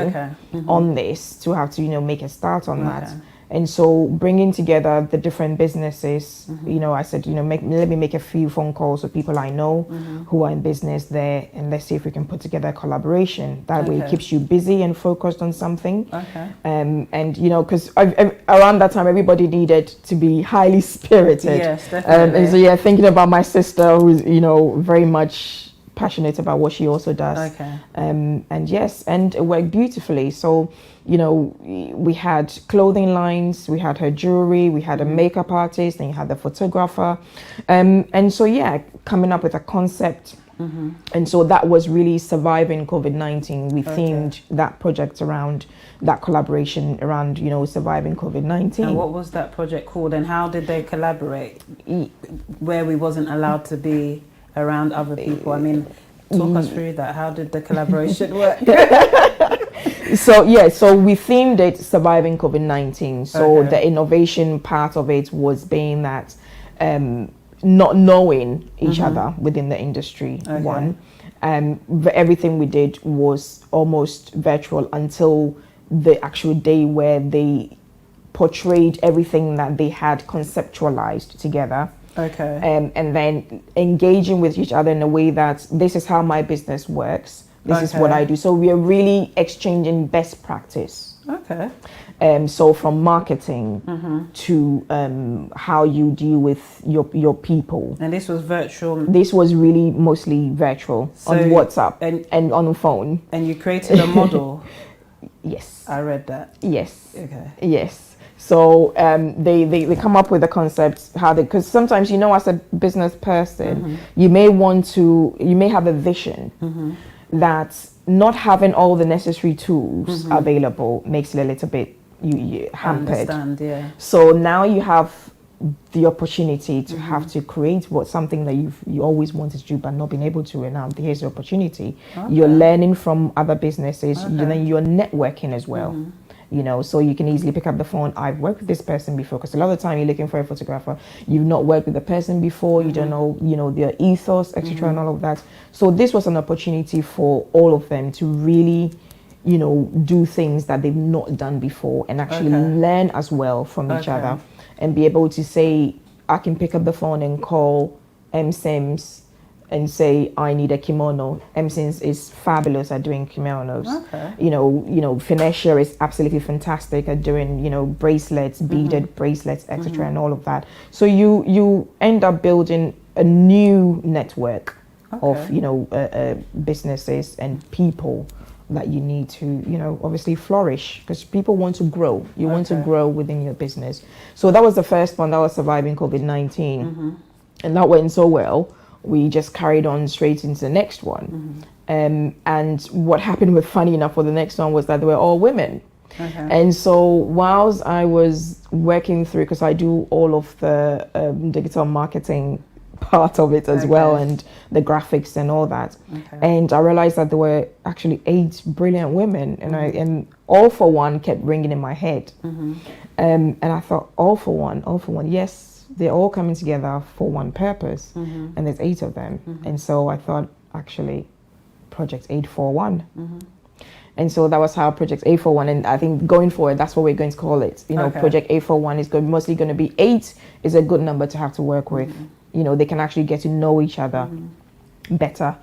S2: on this to have to, make a start on that. And so bringing together the different businesses, you know, I said, you know, let me make a few phone calls with people I know who are in business there, and let's see if we can put together a collaboration. That way it keeps you busy and focused on something.
S1: Okay.
S2: And, you know, because around that time, everybody needed to be highly spirited.
S1: Yes, definitely.
S2: And so, yeah, thinking about my sister who's, you know, very much passionate about what she also does.
S1: Okay.
S2: And yes, and it worked beautifully. So, you know, we had clothing lines, we had her jewelry, we had a makeup artist, and you had the photographer. And so, yeah, coming up with a concept. And so that was really surviving COVID-19. We themed that project around that collaboration around, you know, surviving COVID-19.
S1: And what was that project called, and how did they collaborate where we wasn't allowed to be around other people? I mean, talk us through that. How did the collaboration work?
S2: So we themed it surviving COVID-19. So the innovation part of it was being that not knowing each other within the industry. One, everything we did was almost virtual until the actual day where they portrayed everything that they had conceptualized together. And then engaging with each other in a way that this is how my business works. This is what I do. So we are really exchanging best practice. So from marketing to how you deal with your people.
S1: And this was virtual?
S2: This was really mostly virtual, so on WhatsApp and on the phone.
S1: And you created a model?
S2: Yes.
S1: I read that.
S2: Yes.
S1: Okay.
S2: Yes. So they come up with the concepts, how they, because sometimes, you know, as a business person, you may have a vision that not having all the necessary tools available makes it a little bit you hampered.
S1: I understand, yeah.
S2: So now you have the opportunity to have to create something that you always wanted to do but not been able to, and now here's the opportunity. You're learning from other businesses, then you're networking as well. You know, so you can easily pick up the phone. I've worked with this person before, because a lot of the time you're looking for a photographer, you've not worked with the person before, you don't know, you know, their ethos, etc. and all of that. So this was an opportunity for all of them to really, you know, do things that they've not done before, and actually learn as well from each other, and be able to say, I can pick up the phone and call M. Sims and say, I need a kimono. M. Sims is fabulous at doing kimonos. You know, Finescia is absolutely fantastic at doing, you know, bracelets, beaded bracelets, etc. and all of that. So you end up building a new network of, you know, businesses and people that you need to, you know, obviously flourish, because people want to grow. You want to grow within your business. So that was the first one, that was surviving COVID-19. And that went so well, we just carried on straight into the next one. And what happened with, funny enough, for the next one was that they were all women. And so whilst I was working through, because I do all of the digital marketing part of it as well, and the graphics and all that, and I realized that there were actually 8 brilliant women, and All for One kept ringing in my head. And I thought, all for one, yes, they're all coming together for one purpose, and there's 8 of them. And so I thought, actually, Project 841. And so that was how Project 841, and I think going forward, that's what we're going to call it. You know, Project 841 is mostly going to be 8 is a good number to have to work with. You know, they can actually get to know each other better.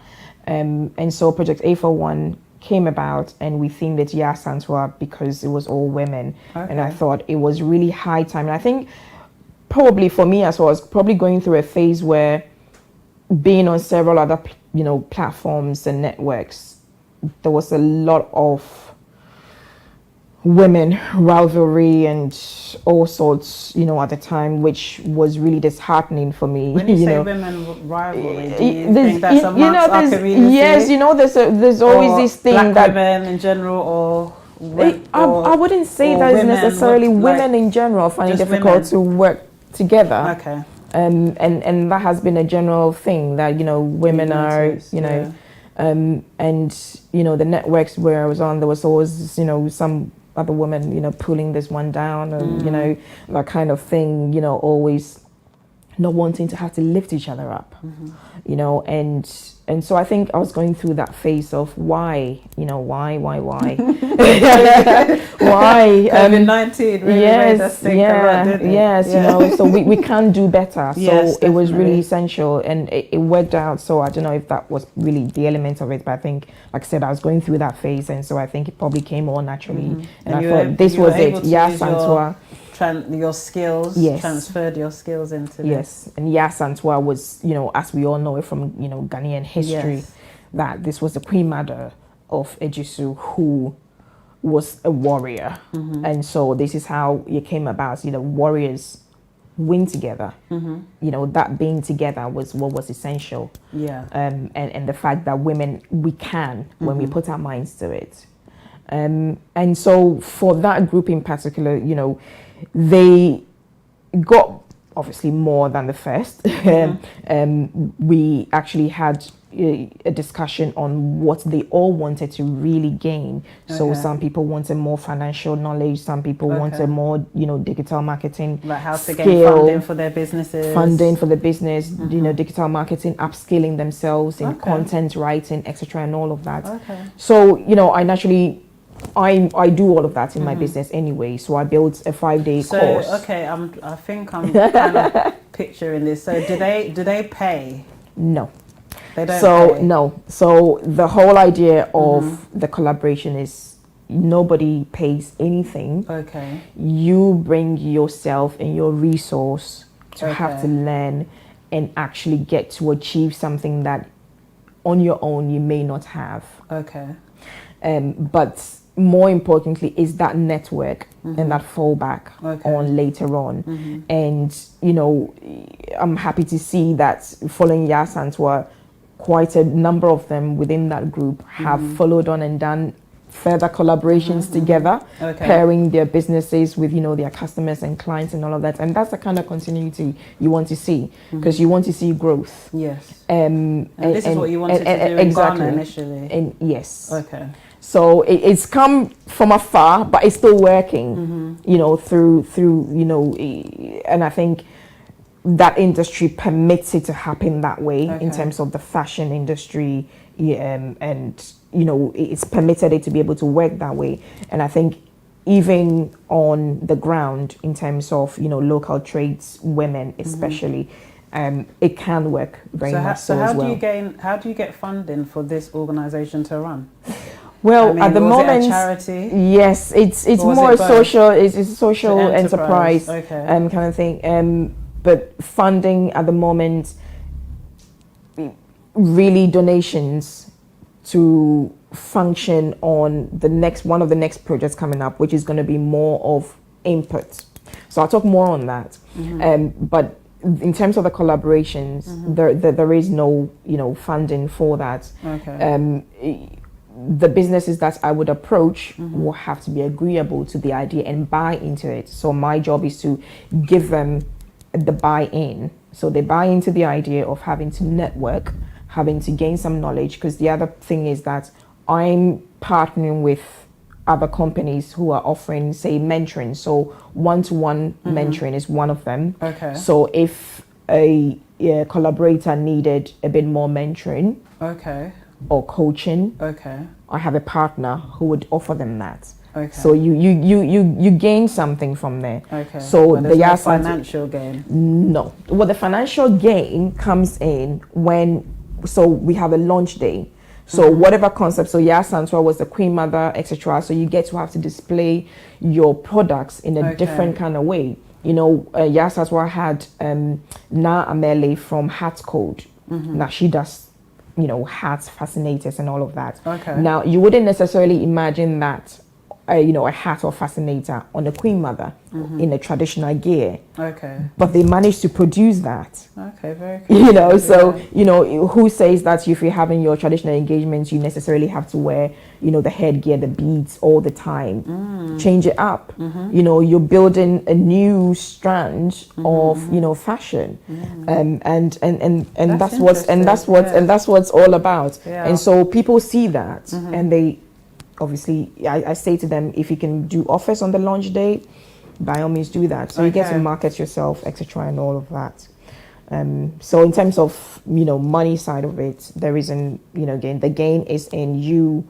S2: And so Project 841 came about, and we themed it Ya Santua because it was all women. And I thought it was really high time. And I think probably for me as well, I was probably going through a phase where being on several other, you know, platforms and networks, there was a lot of women rivalry and all sorts, you know, at the time, which was really disheartening for me.
S1: When you say
S2: know,
S1: women rivalry, do you think that's amongst our community?
S2: Yes, you know, there's always this thing
S1: black
S2: that
S1: women in general, or
S2: I wouldn't say that is necessarily women in general find it difficult to work together. And that has been a general thing that, you know, women are, you know, and, you know, the networks where I was on, there was always, you know, some other woman, you know, pulling this one down, and, you know, that kind of thing, you know, always not wanting to have to lift each other up, you know, and so I think I was going through that phase of why, you know, why, why
S1: COVID-19 really made us think a lot, didn't it?
S2: Yes, you know, so we can do better. So
S1: Yes,
S2: it was really
S1: definitely.
S2: essential, and it worked out. So I don't know if that was really the element of it, but I think, like I said, I was going through that phase, and so I think it probably came more naturally. And I thought this was it. Yes, Santua.
S1: Your skills,
S2: Yes.
S1: transferred your skills into this.
S2: Yes, and Yas Antwa was, you know, as we all know it from, you know, Ghanaian history,
S1: Yes.
S2: that this was the queen mother of Ejisu, who was a warrior. And so this is how it came about, you know, warriors win together. You know, that being together was what was essential.
S1: Yeah.
S2: And the fact that women, we can, when we put our minds to it. And so for that group in particular, you know, they got obviously more than the first. We actually had a discussion on what they all wanted to really gain. So some people wanted more financial knowledge, some people wanted more, you know, digital marketing,
S1: Like how to
S2: skill,
S1: gain funding for their businesses.
S2: funding for the business, you know, digital marketing, upskilling themselves in content writing, etc., and all of that. So, you know, I do all of that in my business anyway. So I built a 5-day course.
S1: Okay, I think I'm kind of picturing this. So do they pay?
S2: No.
S1: They don't
S2: So
S1: pay.
S2: no. So the whole idea of the collaboration is nobody pays anything.
S1: Okay.
S2: You bring yourself and your resource to have to learn and actually get to achieve something that on your own you may not have.
S1: Okay.
S2: But more importantly is that network and that fallback on later on. And, you know, I'm happy to see that following Yas Antwa, quite a number of them within that group have followed on and done further collaborations together, pairing their businesses with, you know, their customers and clients and all of that. And that's the kind of continuity you want to see, because you want to see growth.
S1: Yes. And this is what you wanted to do in Ghana initially.
S2: And yes.
S1: Okay.
S2: So it's come from afar, but it's still working, you know, through, you know, and I think that industry permits it to happen that way in terms of the fashion industry, and, you know, it's permitted it to be able to work that way. And I think even on the ground in terms of, you know, local trades, women especially, it can work very much so as well.
S1: How do you get funding for this organization to run?
S2: Well,
S1: I mean,
S2: at the
S1: was
S2: moment,
S1: it a charity?
S2: yes, it's more
S1: it both?
S2: social. It's a social
S1: Enterprise.
S2: kind of thing. But funding at the moment, really donations to function on one of the next projects coming up, which is going to be more of input. So I'll talk more on that. But in terms of the collaborations, there is no, you know, funding for that. The businesses that I would approach will have to be agreeable to the idea and buy into it. So my job is to give them the buy-in. So they buy into the idea of having to network, having to gain some knowledge, because the other thing is that I'm partnering with other companies who are offering, say, mentoring. So one-to-one mentoring is one of them. So if a collaborator needed a bit more mentoring, or coaching, I have a partner who would offer them that. So you gain something from there. So
S1: but there's no financial gain.
S2: No. Well, the financial gain comes in so we have a launch day. So whatever concept, so Yas Antwa was the queen mother, etc. So you get to have to display your products in a different kind of way. You know, Yas Antwa had Na Amele from Hat Code. Now she does, you know, hats, fascinators and all of that. Now you wouldn't necessarily imagine that you know, a hat or fascinator on a queen mother in a traditional gear. But they managed to produce that.
S1: Very cool.
S2: You know, so, you know, who says that if you're having your traditional engagements, you necessarily have to wear, you know, the headgear, the beads all the time. Change it up. You know, you're building a new strand of, you know, fashion. And that's what's all about. And so people see that and they obviously, I say to them, if you can do offers on the launch day, by all means do that. So you get to market yourself, etc., and all of that. So in terms of, money side of it, there isn't, again, the gain is in you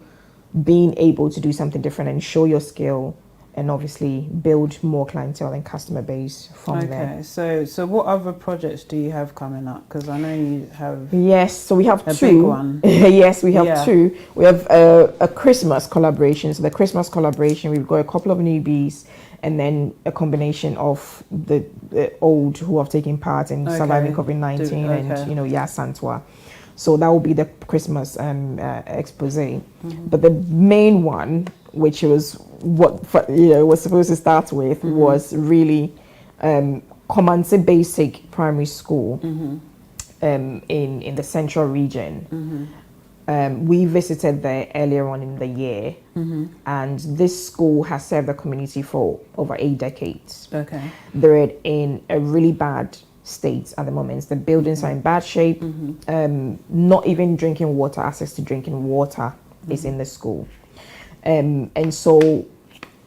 S2: being able to do something different and show your skill, and obviously build more clientele and customer base from there.
S1: Okay, so what other projects do you have coming up? Because I know you have
S2: Yes, so we have
S1: a
S2: two.
S1: big one.
S2: Yes, we have two. We have a Christmas collaboration. So the Christmas collaboration, we've got a couple of newbies, and then a combination of the old who have taken part in surviving COVID-19 and Santwa. So that will be the Christmas expose. But the main one, which was what was supposed to start with, was really Comanche Basic Primary School in the central region. We visited there earlier on in the year, and this school has served the community for over 8 decades.
S1: Okay,
S2: They're in a really bad state at the moment. The buildings are in bad shape. Not even drinking water, access to drinking water is in the school. And so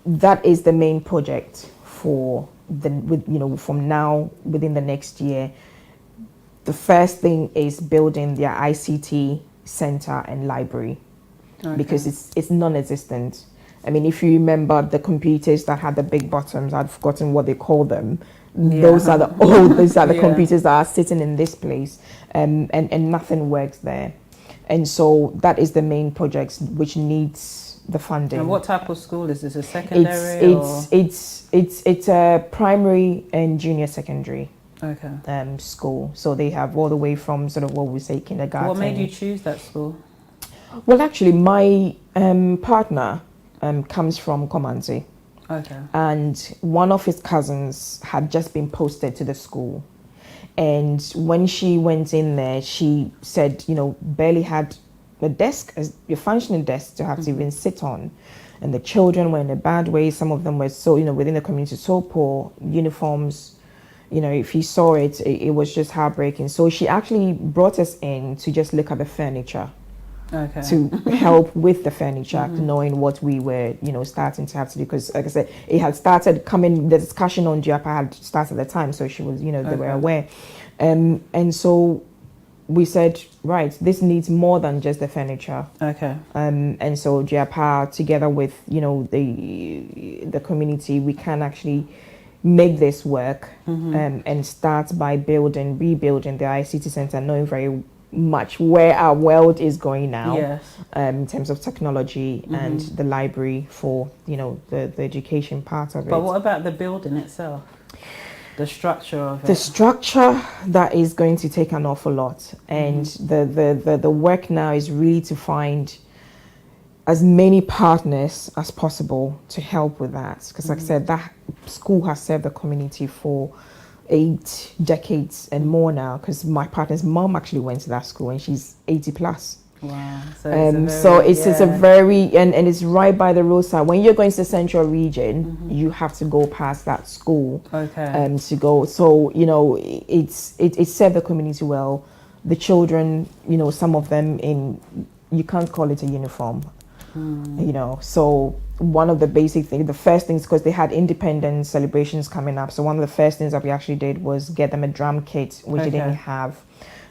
S2: that is the main project for from now within the next year. The first thing is building their ICT center and library, because it's non-existent. I mean, if you remember the computers that had the big buttons, I've forgotten what they call them. Those are the computers that are sitting in this place, and nothing works there. And so that is the main project which needs the funding.
S1: And what type of school is this? A secondary?
S2: It's a primary and junior secondary school. So they have all the way from sort of what we say kindergarten.
S1: What made you choose that school?
S2: Well, actually, my partner comes from Comanche.
S1: Okay.
S2: And one of his cousins had just been posted to the school. And when she went in there, she said, barely had a desk, a functioning desk to have to even sit on. And the children were in a bad way. Some of them were so, within the community, so poor. Uniforms, if you saw it, it was just heartbreaking. So she actually brought us in to just look at the furniture.
S1: Okay.
S2: To help with the furniture, knowing what we were, starting to have to do. Because, like I said, it had started coming, the discussion on GIAPA had started at the time, so she was, they were aware. And so we said, right, this needs more than just the furniture.
S1: Okay.
S2: And so GIAPA, together with, the community, we can actually make this work and start by rebuilding the ICT center, knowing very much where our world is going now.
S1: Yes.
S2: In terms of technology and the library for the education part of it.
S1: But what about the building itself, the structure of it?
S2: The structure, that is going to take an awful lot, and the work now is really to find as many partners as possible to help with that, because like I said, that school has served the community for 8 decades and more now, because my partner's mom actually went to that school and she's 80 plus.
S1: Wow.
S2: So it's a very, and it's right by the roadside. When you're going to the central region, you have to go past that school to go. So, it served the community well. The children, some of them you can't call it a uniform. So one of the basic things, the first things, because they had independence celebrations coming up, so one of the first things that we actually did was get them a drum kit, which they didn't have,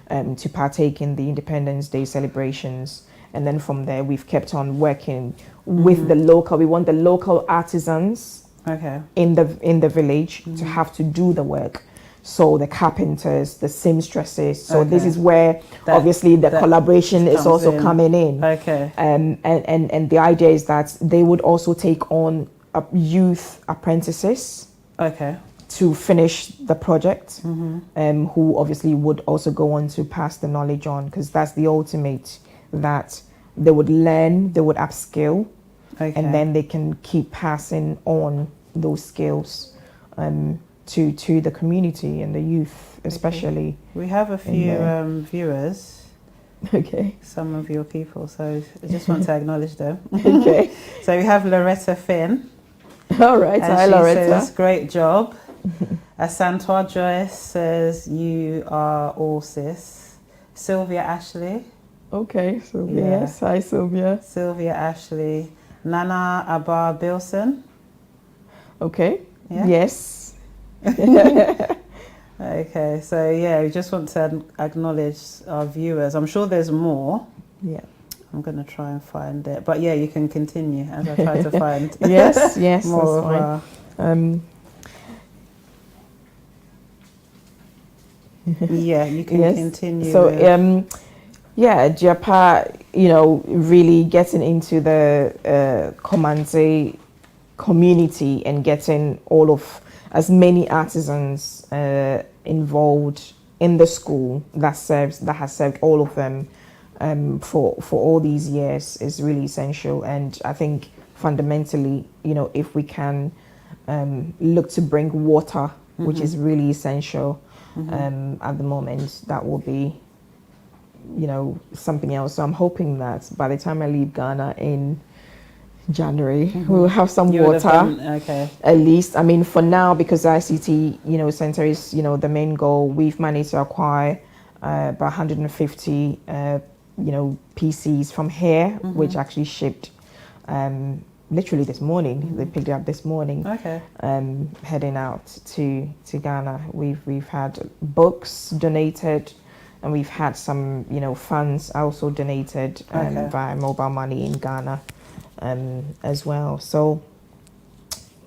S2: to partake in the Independence Day celebrations. And then from there we've kept on working with the local, we want the local artisans in the village to have to do the work. So the carpenters, the seamstresses. So this is where obviously the collaboration is also coming in. And the idea is that they would also take on youth apprentices to finish the project, who obviously would also go on to pass the knowledge on, because that's the ultimate, that they would learn, they would upskill, and then they can keep passing on those skills to the community and the youth especially.
S1: We have a few viewers. Some of your people, so I just want to acknowledge them. So we have Loretta Finn.
S2: All right, hi Loretta.
S1: Says, great job. Asantois Joyce says, you are all sis. Sylvia Ashley.
S2: Sylvia. Yes, hi Sylvia.
S1: Sylvia Ashley. Nana Abar Bilson.
S2: Yes.
S1: Okay, so yeah, we just want to acknowledge our viewers. I'm sure there's more.
S2: Yeah.
S1: I'm going to try and find it. But yeah, you can continue as I try to find
S2: yes,
S1: more
S2: that's
S1: of
S2: fine.
S1: Yeah, you can
S2: Yes.
S1: continue.
S2: So,
S1: with,
S2: yeah, Japa, really getting into the Komante community and getting all of as many artisans involved in the school that has served all of them for all these years is really essential. And I think fundamentally, if we can look to bring water, which is really essential at the moment, that will be something else. So I'm hoping that by the time I leave Ghana in January, we'll have some water.
S1: Okay.
S2: At least, I mean, for now, because ICT, center is, the main goal. We've managed to acquire about 150, PCs from here, which actually shipped literally this morning. They picked it up this morning.
S1: Okay.
S2: Heading out to Ghana. We've had books donated, and we've had some, funds also donated via mobile money in Ghana. As well. So,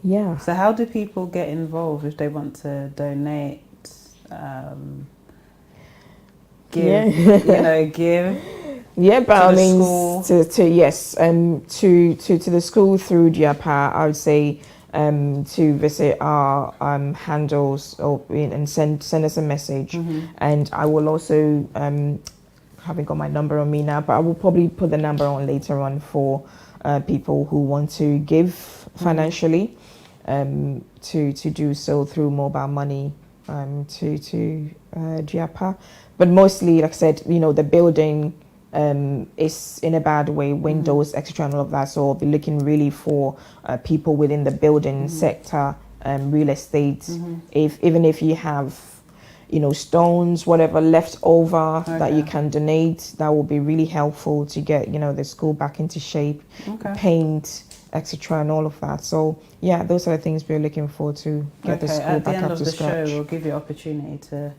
S2: yeah.
S1: So how do people get involved if they want to donate, give?
S2: Yeah, but I mean,
S1: school.
S2: to the school through Diapa, I would say to visit our handles and send us a message, and I will also haven't got my number on me now, but I will probably put the number on later on for people who want to give financially, to do so through mobile money to Diapa. But mostly, like I said, the building is in a bad way, windows, etc., and all of that. So I'll be looking really for people within the building sector, real estate. Even if you have stones, whatever left over that you can donate, that will be really helpful to get, the school back into shape, paint, etc., and all of that. So, yeah, those are the things we're looking for to get the school back up to scratch.
S1: At the end of the show, we'll give you opportunity to,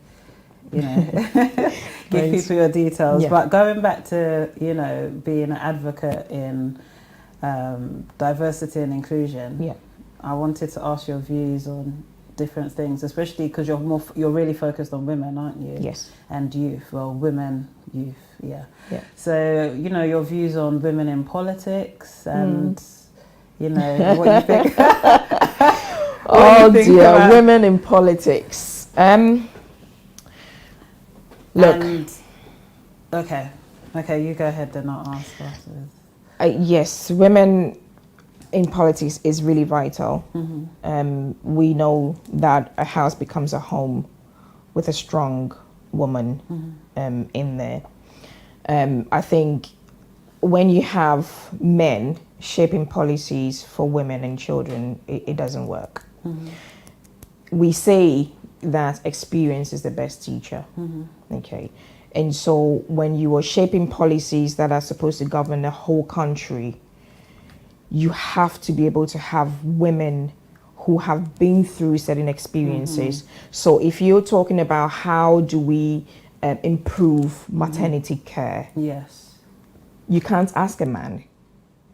S1: give people your details. Yeah. But going back to, being an advocate in diversity and inclusion, I wanted to ask your views on different things, especially because you're really focused on women, aren't you?
S2: Yes.
S1: And youth. Well, women, youth, yeah. So your views on women in politics and what you think.
S2: Oh dear, women in politics. Look.
S1: Okay, you go ahead. Then I'll ask afterwards.
S2: Yes, women in politics is really vital. We know that a house becomes a home with a strong woman in there. I think when you have men shaping policies for women and children, it doesn't work. We say that experience is the best teacher. Okay. And so when you are shaping policies that are supposed to govern the whole country, you have to be able to have women who have been through certain experiences. So if you're talking about how do we improve maternity care,
S1: yes,
S2: you can't ask a man.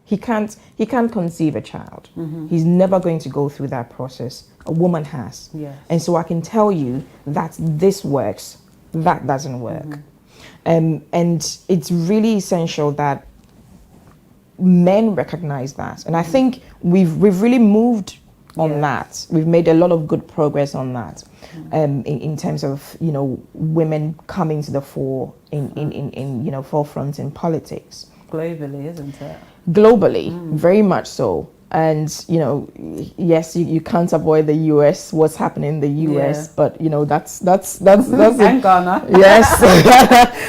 S2: He can't conceive a child. He's never going to go through that process. A woman has.
S1: Yes.
S2: And so I can tell you that this works, that doesn't work. And it's really essential that men recognize that. And I think we've really moved on that. We've made a lot of good progress on that, in terms of, women coming to the fore in forefront in politics.
S1: Globally, isn't it?
S2: Globally, very much so. And, yes, you can't avoid the US, what's happening in the US, but, that's
S1: and Ghana.
S2: Yes.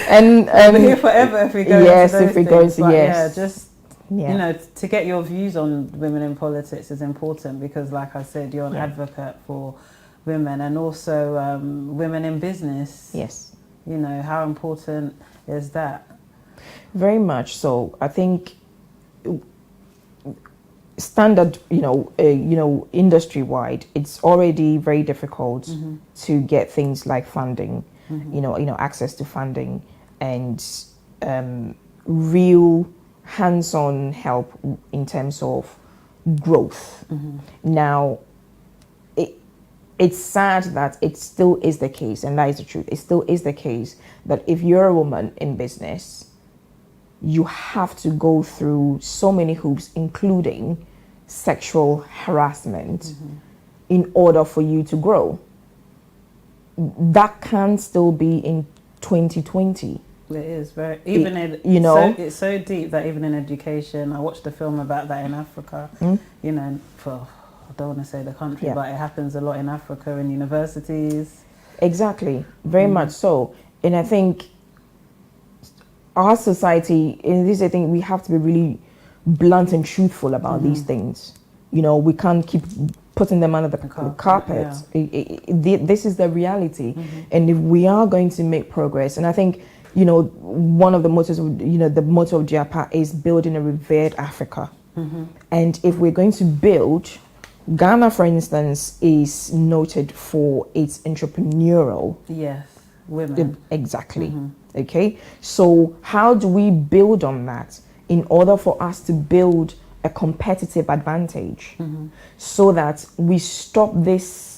S2: and
S1: we'll be here forever if we go into those
S2: if we go into,
S1: yes. Yeah, just, to get your views on women in politics is important because, like I said, you're an advocate for women and also women in business.
S2: Yes.
S1: How important is that?
S2: Very much so. I think standard, industry wide, it's already very difficult to get things like funding, access to funding and real hands-on help in terms of growth. Now, it's sad that it still is the case, and that is the truth. It still is the case that if you're a woman in business, you have to go through so many hoops, including sexual harassment, in order for you to grow. That can still be in 2020.
S1: It is very, even it's so deep that even in education, I watched a film about that in Africa, I don't want to say the country, but it happens a lot in Africa in universities.
S2: Exactly, very much so. And I think our society, in this, I think we have to be really blunt and truthful about these things. We can't keep putting them under the carpet. This is the reality. And if we are going to make progress, and I think, one of the mottos, the motto of JAPA is building a revered Africa. And if we're going to build, Ghana, for instance, is noted for its entrepreneurial.
S1: Yes, women.
S2: Exactly. Okay. So how do we build on that in order for us to build a competitive advantage so that we stop this,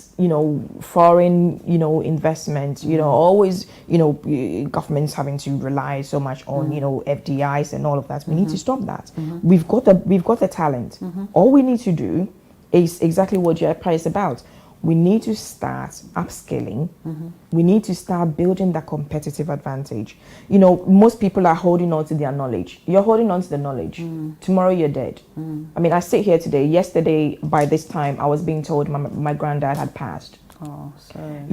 S2: foreign, investment, always, governments having to rely so much on, FDIs and all of that. We need to stop that. We've got the talent. All we need to do is exactly what JEPA is about. We need to start upskilling. We need to start building that competitive advantage. Most people are holding on to their knowledge. You're holding on to the knowledge. Tomorrow you're dead. I mean, I sit here today. Yesterday, by this time, I was being told my granddad had passed.
S1: Oh, sorry.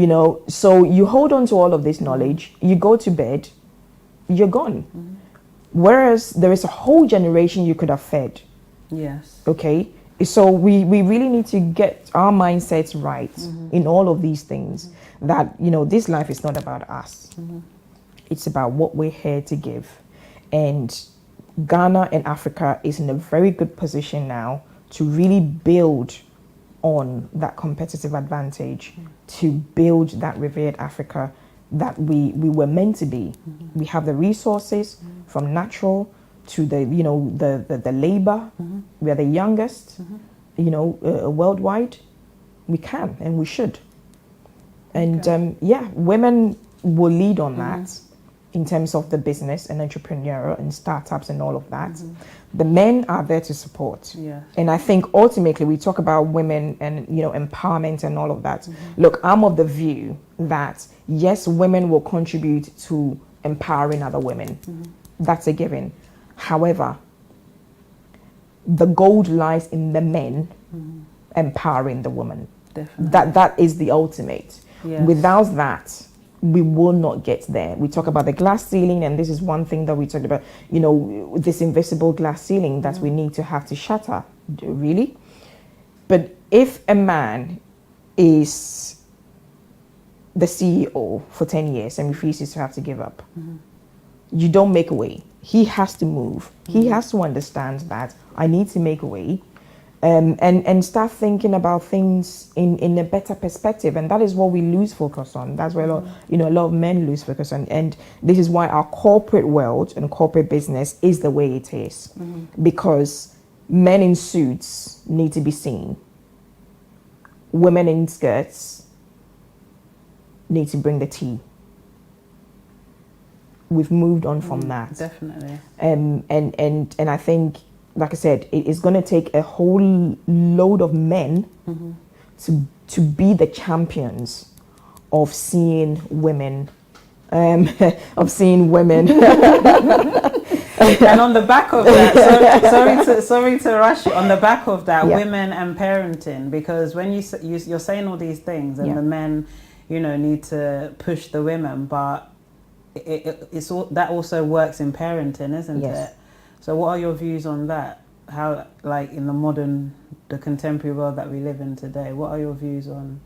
S2: So you hold on to all of this knowledge. You go to bed, you're gone. Whereas there is a whole generation you could have fed.
S1: Yes.
S2: Okay. So we really need to get our mindsets right in all of these things, that, this life is not about us. It's about what we're here to give. And Ghana and Africa is in a very good position now to really build on that competitive advantage, to build that revered Africa that we were meant to be. We have the resources from natural to the the labor. We are the youngest worldwide. We can and we should, and women will lead on that in terms of the business and entrepreneurial and startups and all of that. The men are there to support. And I think ultimately we talk about women and empowerment and all of that. Look, I'm of the view that yes, women will contribute to empowering other women. That's a given. However, the gold lies in the men empowering the woman.
S1: Definitely.
S2: That is the ultimate.
S1: Yes.
S2: Without that, we will not get there. We talk about the glass ceiling, and this is one thing that we talked about, this invisible glass ceiling that we need to have to shatter, really. But if a man is the CEO for 10 years and refuses to have to give up, you don't make a way. He has to move. He has to understand that I need to make a way, and start thinking about things in a better perspective. And that is what we lose focus on. That's where a lot of men lose focus on. And this is why our corporate world and corporate business is the way it is, because men in suits need to be seen. Women in skirts need to bring the tea. We've moved on from that.
S1: Definitely.
S2: And I think, like I said, it's going to take a whole load of men to be the champions of seeing women. And
S1: on the back of that, sorry to rush you. On the back of that, women and parenting, because when you're saying all these things, and the men, need to push the women, but it's all that also works in parenting, isn't it? So what are your views on that? How, like, in the contemporary world that we live in today, what are your views on,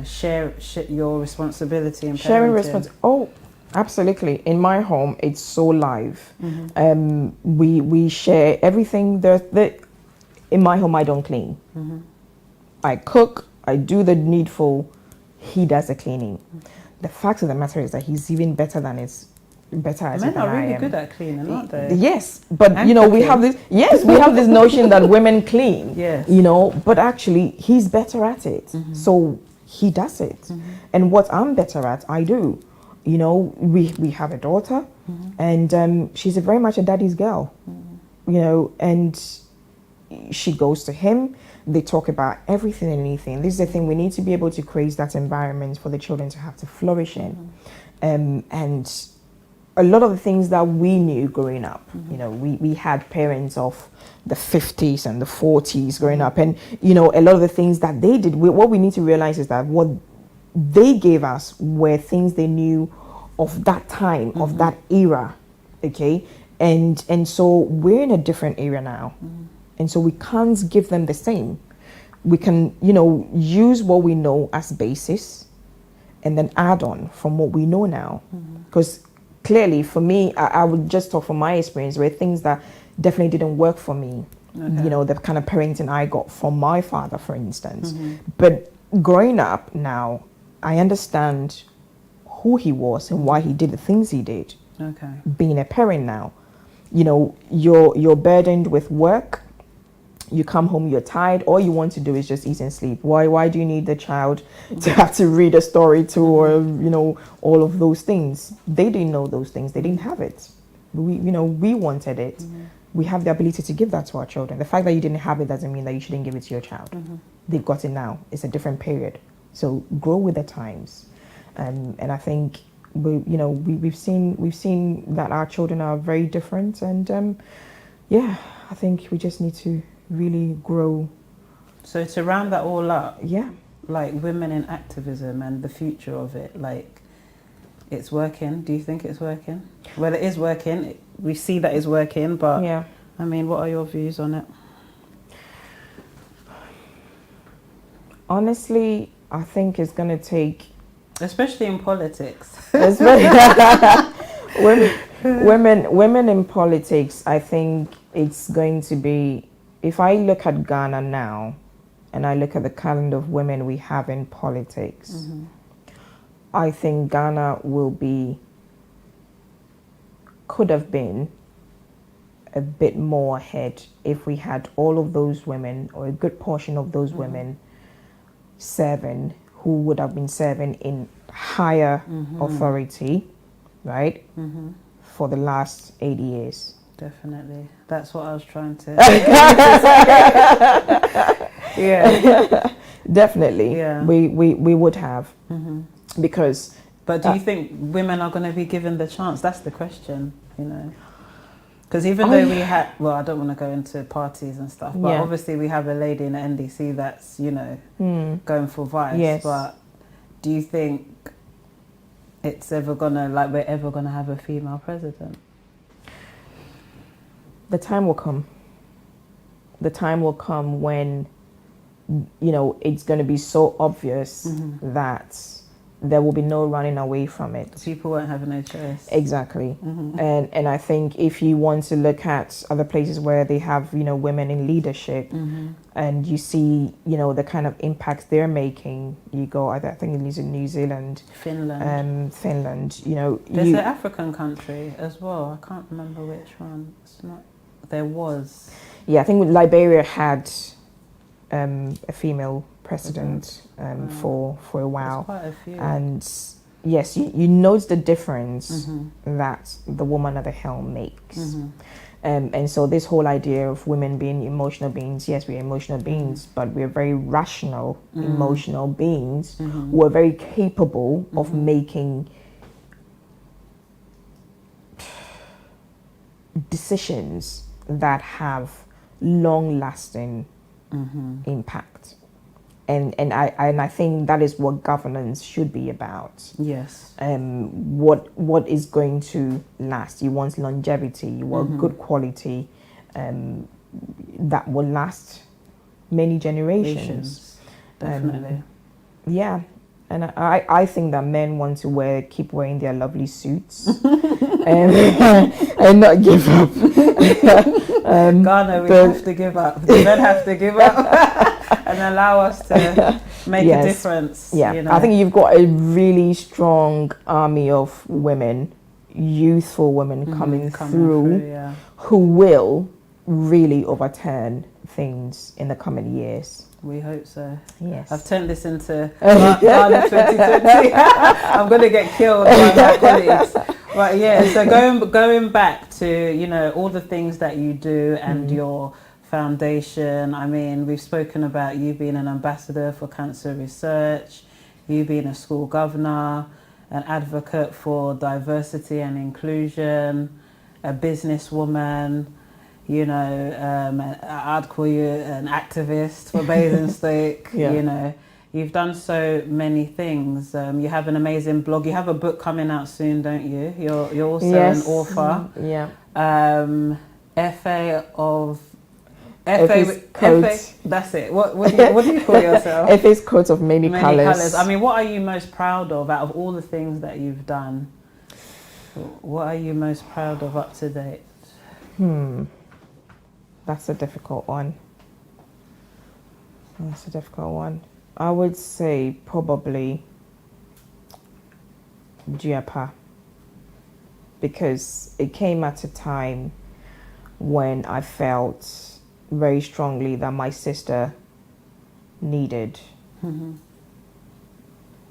S1: share your responsibility in parenting?
S2: Sharing oh, absolutely. In my home, it's so live. We share everything. in my home, I don't clean. I cook, I do the needful, he does the cleaning. The fact of the matter is that he's even better at it
S1: Men
S2: than
S1: are
S2: I
S1: really
S2: am.
S1: good at cleaning, aren't they?
S2: Yes, but
S1: And
S2: you know, we
S1: cooking.
S2: have this notion that women clean.
S1: Yes.
S2: You know, but actually he's better at it. So he does it. And what I'm better at, I do. You know, we have a daughter, and she's very much a daddy's girl. You know, and she goes to him. They talk about everything and anything. This is the thing, we need to be able to create that environment for the children to have to flourish in. And a lot of the things that we knew growing up, you know, we had parents of the 50s and the 40s growing up, and you know, a lot of the things that they did, what we need to realize is that what they gave us were things they knew of that time, of that era. Okay, and so we're in a different era now. And so we can't give them the same. We can, you know, use what we know as basis and then add on from what we know now. Because clearly for me, I would just talk from my experience, where things that definitely didn't work for me.
S1: Okay.
S2: You know, the kind of parenting I got from my father, for instance. But growing up now, I understand who he was and why he did the things he did.
S1: Okay.
S2: Being a parent now, you know, you're burdened with work. You come home, you're tired, all you want to do is just eat and sleep. Why do you need the child to have to read a story to, or you know, all of those things? They didn't know those things. They didn't have it. We wanted it. We have the ability to give that to our children. The fact that you didn't have it doesn't mean that you shouldn't give it to your child. They've got it now. It's a different period. So grow with the times. And I think we've seen that our children are very different, and yeah, I think we just need to really grow.
S1: So to round that all up,
S2: Yeah.
S1: like women in activism and the future of it, like it's working. Do you think it's working? Well, it is working. We see that it's working, but
S2: Yeah.
S1: I mean, what are your views on it?
S2: Honestly, I think it's going to take,
S1: Especially in politics.
S2: women in politics. I think it's going to be, if I look at Ghana now and I look at the kind of women we have in politics, I think Ghana could have been a bit more ahead if we had all of those women, or a good portion of those women serving, who would have been serving in higher authority, right, for the last 80 years.
S1: Definitely. That's what I was trying to Yeah.
S2: Definitely.
S1: Yeah.
S2: We would have. Because...
S1: But do you think women are going to be given the chance? That's the question, you know. Because even though we had, well, I don't want to go into parties and stuff, but obviously we have a lady in the NDC that's, you know, going for vice.
S2: Yes.
S1: But do you think it's ever gonna, like, we're ever gonna have a female president?
S2: The time will come. The time will come when, you know, it's going to be so obvious that there will be no running away from it.
S1: People won't have no choice.
S2: Exactly. And I think if you want to look at other places where they have, you know, women in leadership, and you see, you know, the kind of impacts they're making, you go, I think it's in New Zealand, Finland, you know.
S1: There's an African country as well. I can't remember which one. It's not. There was.
S2: Yeah, I think Liberia had a female president for a while.
S1: There's quite a few.
S2: And yes, you notice the difference that the woman at the helm makes. And so this whole idea of women being emotional beings, yes, we're emotional beings, but we're very rational, emotional beings who are very capable of making decisions that have long-lasting impact. And I think that is what governance should be about.
S1: Yes.
S2: What is going to last? You want longevity. You want good quality that will last many generations.
S1: Definitely.
S2: Yeah, And I think that men want to keep wearing their lovely suits and not give up.
S1: Ghana, we have to give up. The men have to give up and allow us to make a difference.
S2: Yeah,
S1: you know?
S2: I think you've got a really strong army of women, youthful women coming through who will really overturn things in the coming years.
S1: We hope so.
S2: Yes.
S1: I've turned this into Ghana 2020. I'm going to get killed by my colleagues. But yeah, so going back to, you know, all the things that you do and your foundation. I mean, we've spoken about you being an ambassador for cancer research, you being a school governor, an advocate for diversity and inclusion, a businesswoman. You know, I'd call you an activist for Basingstoke. You know, you've done so many things. You have an amazing blog. You have a book coming out soon, don't you? You're also an author.
S2: Effie's coat.
S1: That's it. What do you call yourself?
S2: Effie's coat of many colours.
S1: I mean, what are you most proud of out of all the things that you've done? What are you most proud of up to date?
S2: That's a difficult one. I would say probably GIAPA, because it came at a time when I felt very strongly that my sister needed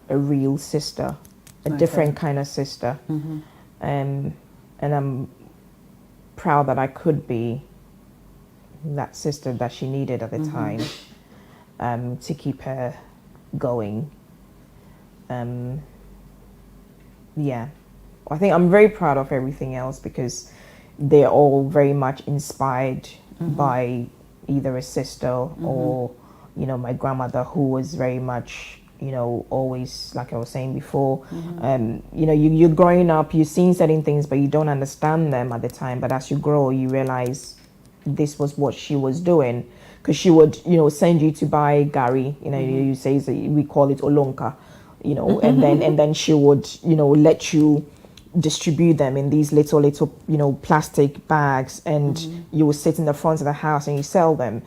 S2: a real sister, a different kind of sister. And I'm proud that I could be that sister that she needed at the time, to keep her going. I think I'm very proud of everything else because they're all very much inspired by either a sister or, you know, my grandmother, who was very much, you know, always, like I was saying before, you know, you're growing up, you're seeing certain things, but you don't understand them at the time. But as you grow, you realize this was what she was doing, because she would, you know, send you to buy gari, you know, you say, we call it olonka, you know, and then she would, you know, let you distribute them in these little, you know, plastic bags, and you would sit in the front of the house and you sell them.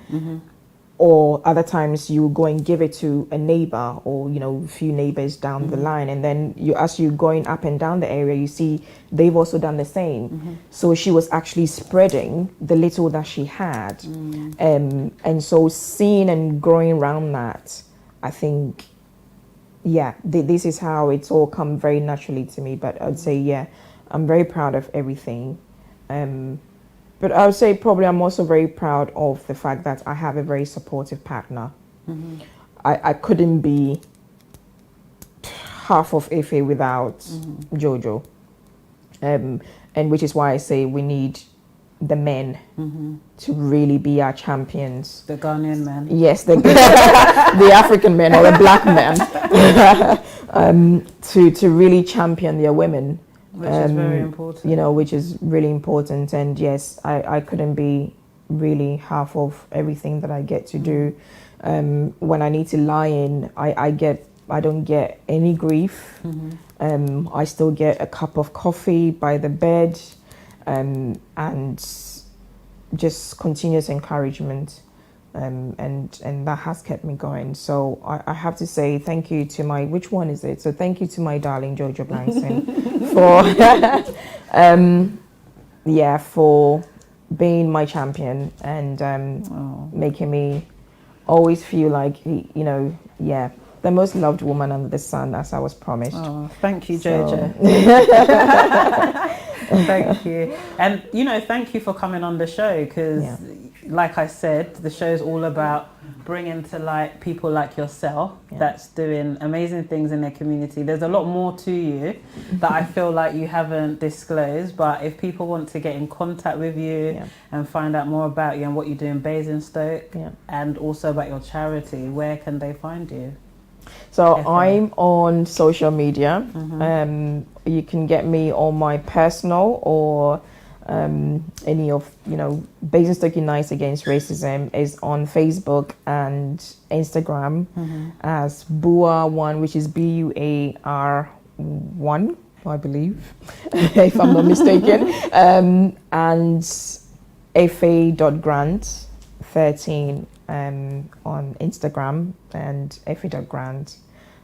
S2: Or other times you go and give it to a neighbor or, you know, a few neighbors down the line. And then as you're going up and down the area, you see they've also done the same. So she was actually spreading the little that she had. And so seeing and growing around that, I think, this is how it's all come very naturally to me. But I'd say, I'm very proud of everything. But I would say probably I'm also very proud of the fact that I have a very supportive partner. I couldn't be half of Effie without Jojo. And which is why I say we need the men to really be our champions.
S1: The Ghanaian men.
S2: Yes, the African men or the black men to really champion their women.
S1: Which is very important.
S2: You know, which is really important. And yes, I couldn't be really half of everything that I get to do. When I need to lie in, I don't get any grief. I still get a cup of coffee by the bed, and just continuous encouragement. And that has kept me going. So I have to say thank you to which one is it? So thank you to my darling Jojo Blankson for being my champion and making me always feel like, the most loved woman under the sun, as I was promised.
S1: Oh, thank you, Jojo. Thank you. And, thank you for coming on the show because, like I said, the show is all about bringing to light people like yourself that's doing amazing things in their community. There's a lot more to you that I feel like you haven't disclosed, but if people want to get in contact with you and find out more about you and what you do in Basingstoke and also about your charity, where can they find you?
S2: So I'm on social media. You can get me on my personal or any of, Basingstoke Unites Against Racism is on Facebook and Instagram as BUAR1, which is BUAR1, I believe, if I'm not mistaken. And Effie.Grant13 on Instagram and Effie.Grant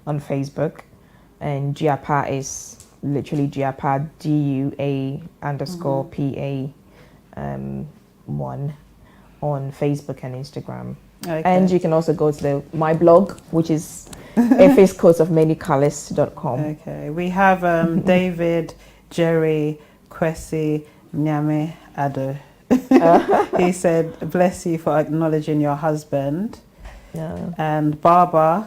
S2: on Facebook. And Giapa is literally Giapa, GUA_PA1 on Facebook and Instagram.
S1: Okay.
S2: And you can also go to my blog, which is effiscoatsofmanycolors.com.
S1: Okay, we have David, Jerry, Kwesi, Nyame, Ado. He said, bless you for acknowledging your husband.
S2: Yeah.
S1: And Barbara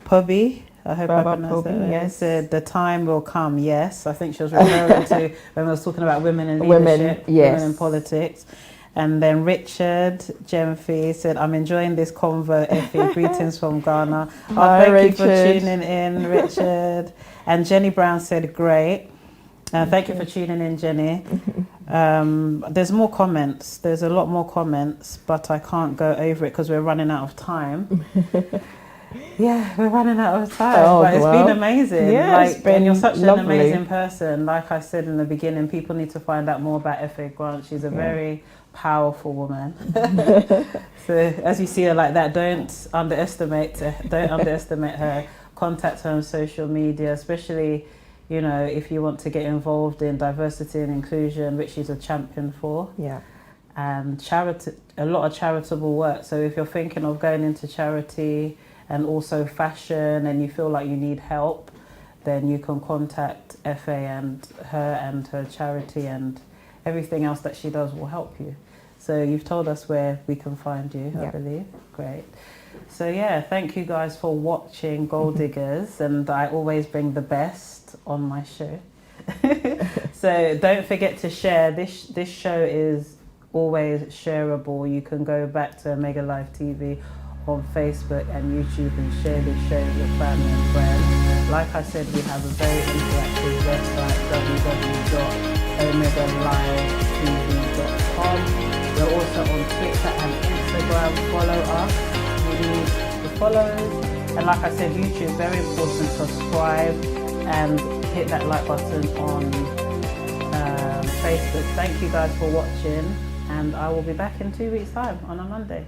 S1: Pubby, I hope I
S2: Barbara
S1: pronounced that right.
S2: yes.
S1: Said, the time will come, yes. I think she was referring to when we was talking about women in leadership, women in politics. And then Richard Gemfi said, I'm enjoying this convo, Effie. Greetings from Ghana.
S2: Hi,
S1: thank
S2: Richard.
S1: you for tuning in, Richard. And Jenny Brown said, great. Thank you for tuning in, Jenny. There's more comments. There's a lot more comments, but I can't go over it because we're running out of time. Yeah, we're running out of time, but it's been amazing.
S2: Yeah, it's been
S1: and you're such
S2: lovely.
S1: an amazing person. Like I said in the beginning, people need to find out more about Effie Grant. She's a very powerful woman. So as you see her like that, don't underestimate her. Contact her on social media, especially if you want to get involved in diversity and inclusion, which she's a champion for.
S2: Yeah.
S1: And a lot of charitable work. So if you're thinking of going into charity and also fashion and you feel like you need help, then you can contact FA and her charity, and everything else that she does will help you. So you've told us where we can find you, I believe. Great. So thank you guys for watching Gold Diggers, and I always bring the best on my show. So don't forget to share. This show is always shareable. You can go back to Mega Live TV on Facebook and YouTube and share this show with your family and friends. Like I said, we have a very interactive website, www.omegalivetv.com. We're also on Twitter and Instagram. Follow us. We need the follows. And like I said, YouTube, very important. Subscribe and hit that like button on Facebook. Thank you guys for watching, and I will be back in 2 weeks' time on a Monday.